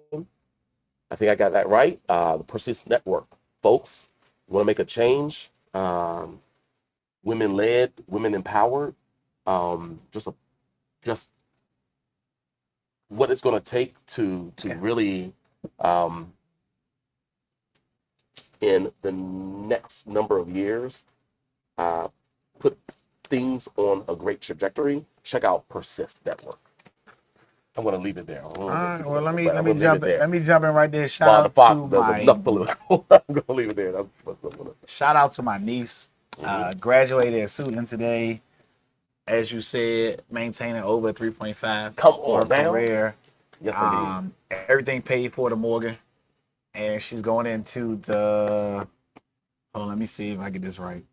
I think I got that right. The Persist Network. Folks, want to make a change? Women led, women empowered. Just what it's going to take to really in the next number of years put things on a great trajectory. Check out Persist Network. I'm gonna leave it there. All right. Well, let me jump in right there. Shout out to my enough political. I'm gonna leave it there. Shout out to my niece. Graduated at Suitland today. As you said, maintaining over 3.5. Come on, man. Career. Yes, indeed. Everything paid for the Morgan, and she's going into the. Hold on, let me see if I get this right.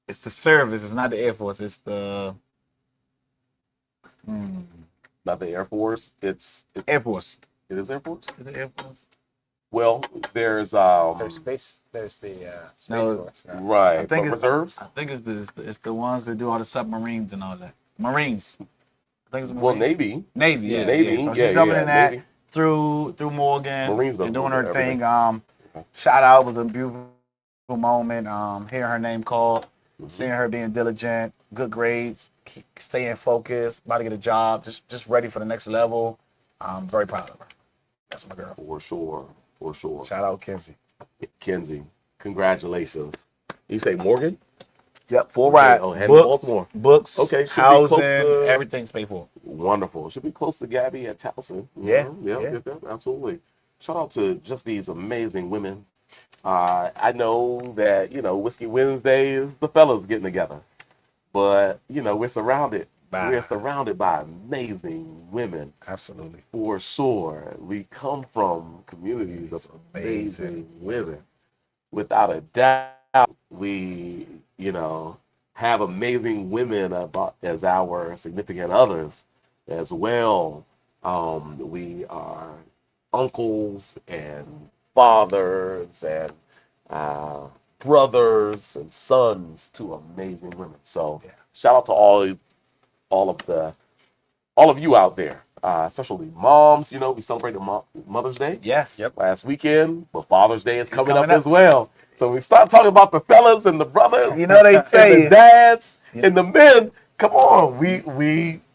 It's the service. It's not the Air Force. It's the. Not the Air Force. It's Air Force. It is Air Force. Is it Air Force? Well, there's space. There's the space No, force. No. right. I think it's reserves. I think it's the ones that do all the submarines and all that. Marines. I think it's Marines. Well, Navy. Navy. Yeah, Navy. So she's jumping in that Navy. through Morgan Marines and doing her everything. thing. Shout out, was a beautiful moment. Hearing her name called, seeing her being diligent, good grades, staying focused, about to get a job, just ready for the next level. I'm very proud of her. That's my girl. For sure. Shout out Kenzie. Kenzie, congratulations. You say Morgan? Yep, full ride. Oh, and Books, Baltimore. books, Okay, should be housing, close to- everything's paid for. Wonderful. Should be close to Gabby at Towson. Yeah, Yep, absolutely. Shout out to just these amazing women. I know that, Whiskey Wednesday is the fellas getting together. But, we're surrounded. We're surrounded by amazing women. Absolutely. For sure. We come from communities of amazing women. Without a doubt, we, have amazing women as our significant others as well. We are uncles and fathers and brothers and sons to amazing women. So shout out to all of you out there, especially moms. We celebrated Mother's Day. Yes. Yep. Last weekend, but Father's Day is coming up as well. So we start talking about the fellas and the brothers. They say and the dads and the men. Come on, we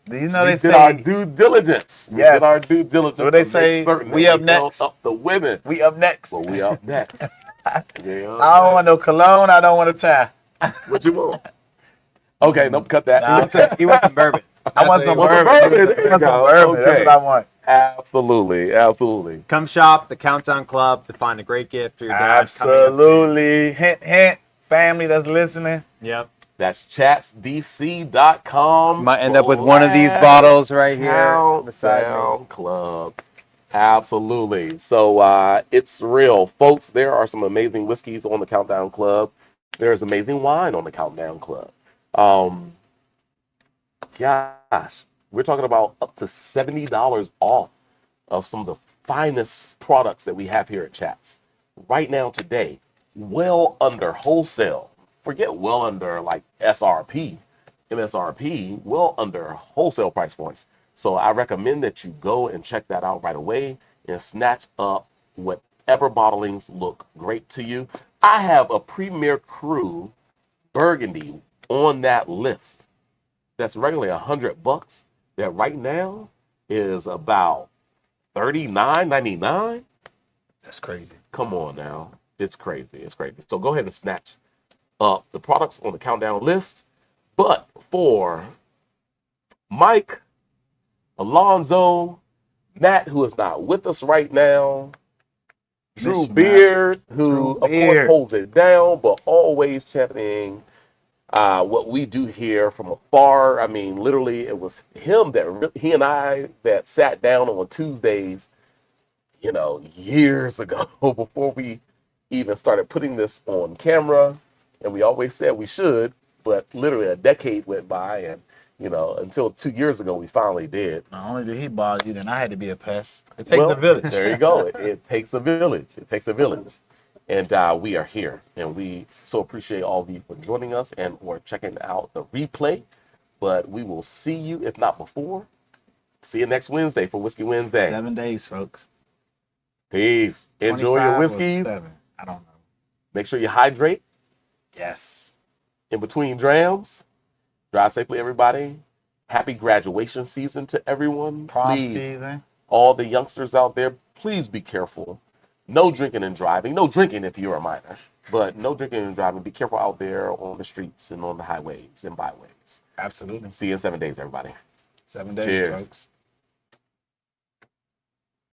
they did say our due diligence. We Yes. did our due diligence. What they to make say, certain we that up next. held up the women. we up next. But we up next. I don't want no cologne. I don't want a tie. What you want? Okay, nope, cut that. Nah, he wants some bourbon. I want some Want some bourbon. bourbon? There you I want some go. bourbon. That's Okay. what I want. Absolutely. Come shop the Countdown Club to find a great gift for your dad. Absolutely. Hint, hint. Family that's listening. Yep. That's chatsdc.com. Might end up with one of these bottles right here beside Countdown me. Club. Absolutely. So it's real. Folks, there are some amazing whiskeys on the Countdown Club. There's amazing wine on the Countdown Club. Gosh, we're talking about up to $70 off of some of the finest products that we have here at Chats. right now today, well under wholesale. Forget well under like SRP, MSRP, well under wholesale price points. So I recommend that you go and check that out right away and snatch up whatever bottlings look great to you. I have a Premier Cru Burgundy on that list that's regularly $100 that right now is about $39.99. That's crazy. Come on now. It's crazy. It's crazy. So go ahead and snatch up the products on the countdown list. But for Mike, Alonzo, Matt, who is not with us right now, Drew Miss Matt. Beard, who Drew of Beard. course holds it down, but always championing what we do here from afar. I mean, literally, it was him he and I that sat down on Tuesdays, years ago before we even started putting this on camera. And we always said we should, but literally a decade went by, and until 2 years ago we finally did. Not only did he bother you, then I had to be a pest. It takes a Well, village. There you go. It takes a village. It takes a village. And we are here, and we so appreciate all of you for joining us and or checking out the replay. But we will see you, if not before. See you next Wednesday for Whiskey Wednesday. 7 days, folks. Peace. Enjoy 25 your or whiskeys. 7. I don't know. Make sure you hydrate Yes. in between drams. Drive safely, everybody. Happy graduation season to everyone. Prom Please, season. all the youngsters out there, please be careful. No drinking and driving. No drinking if you're a minor, but no drinking and driving. Be careful out there on the streets and on the highways and byways. Absolutely. See you in 7 days, everybody. 7 days, Cheers. folks.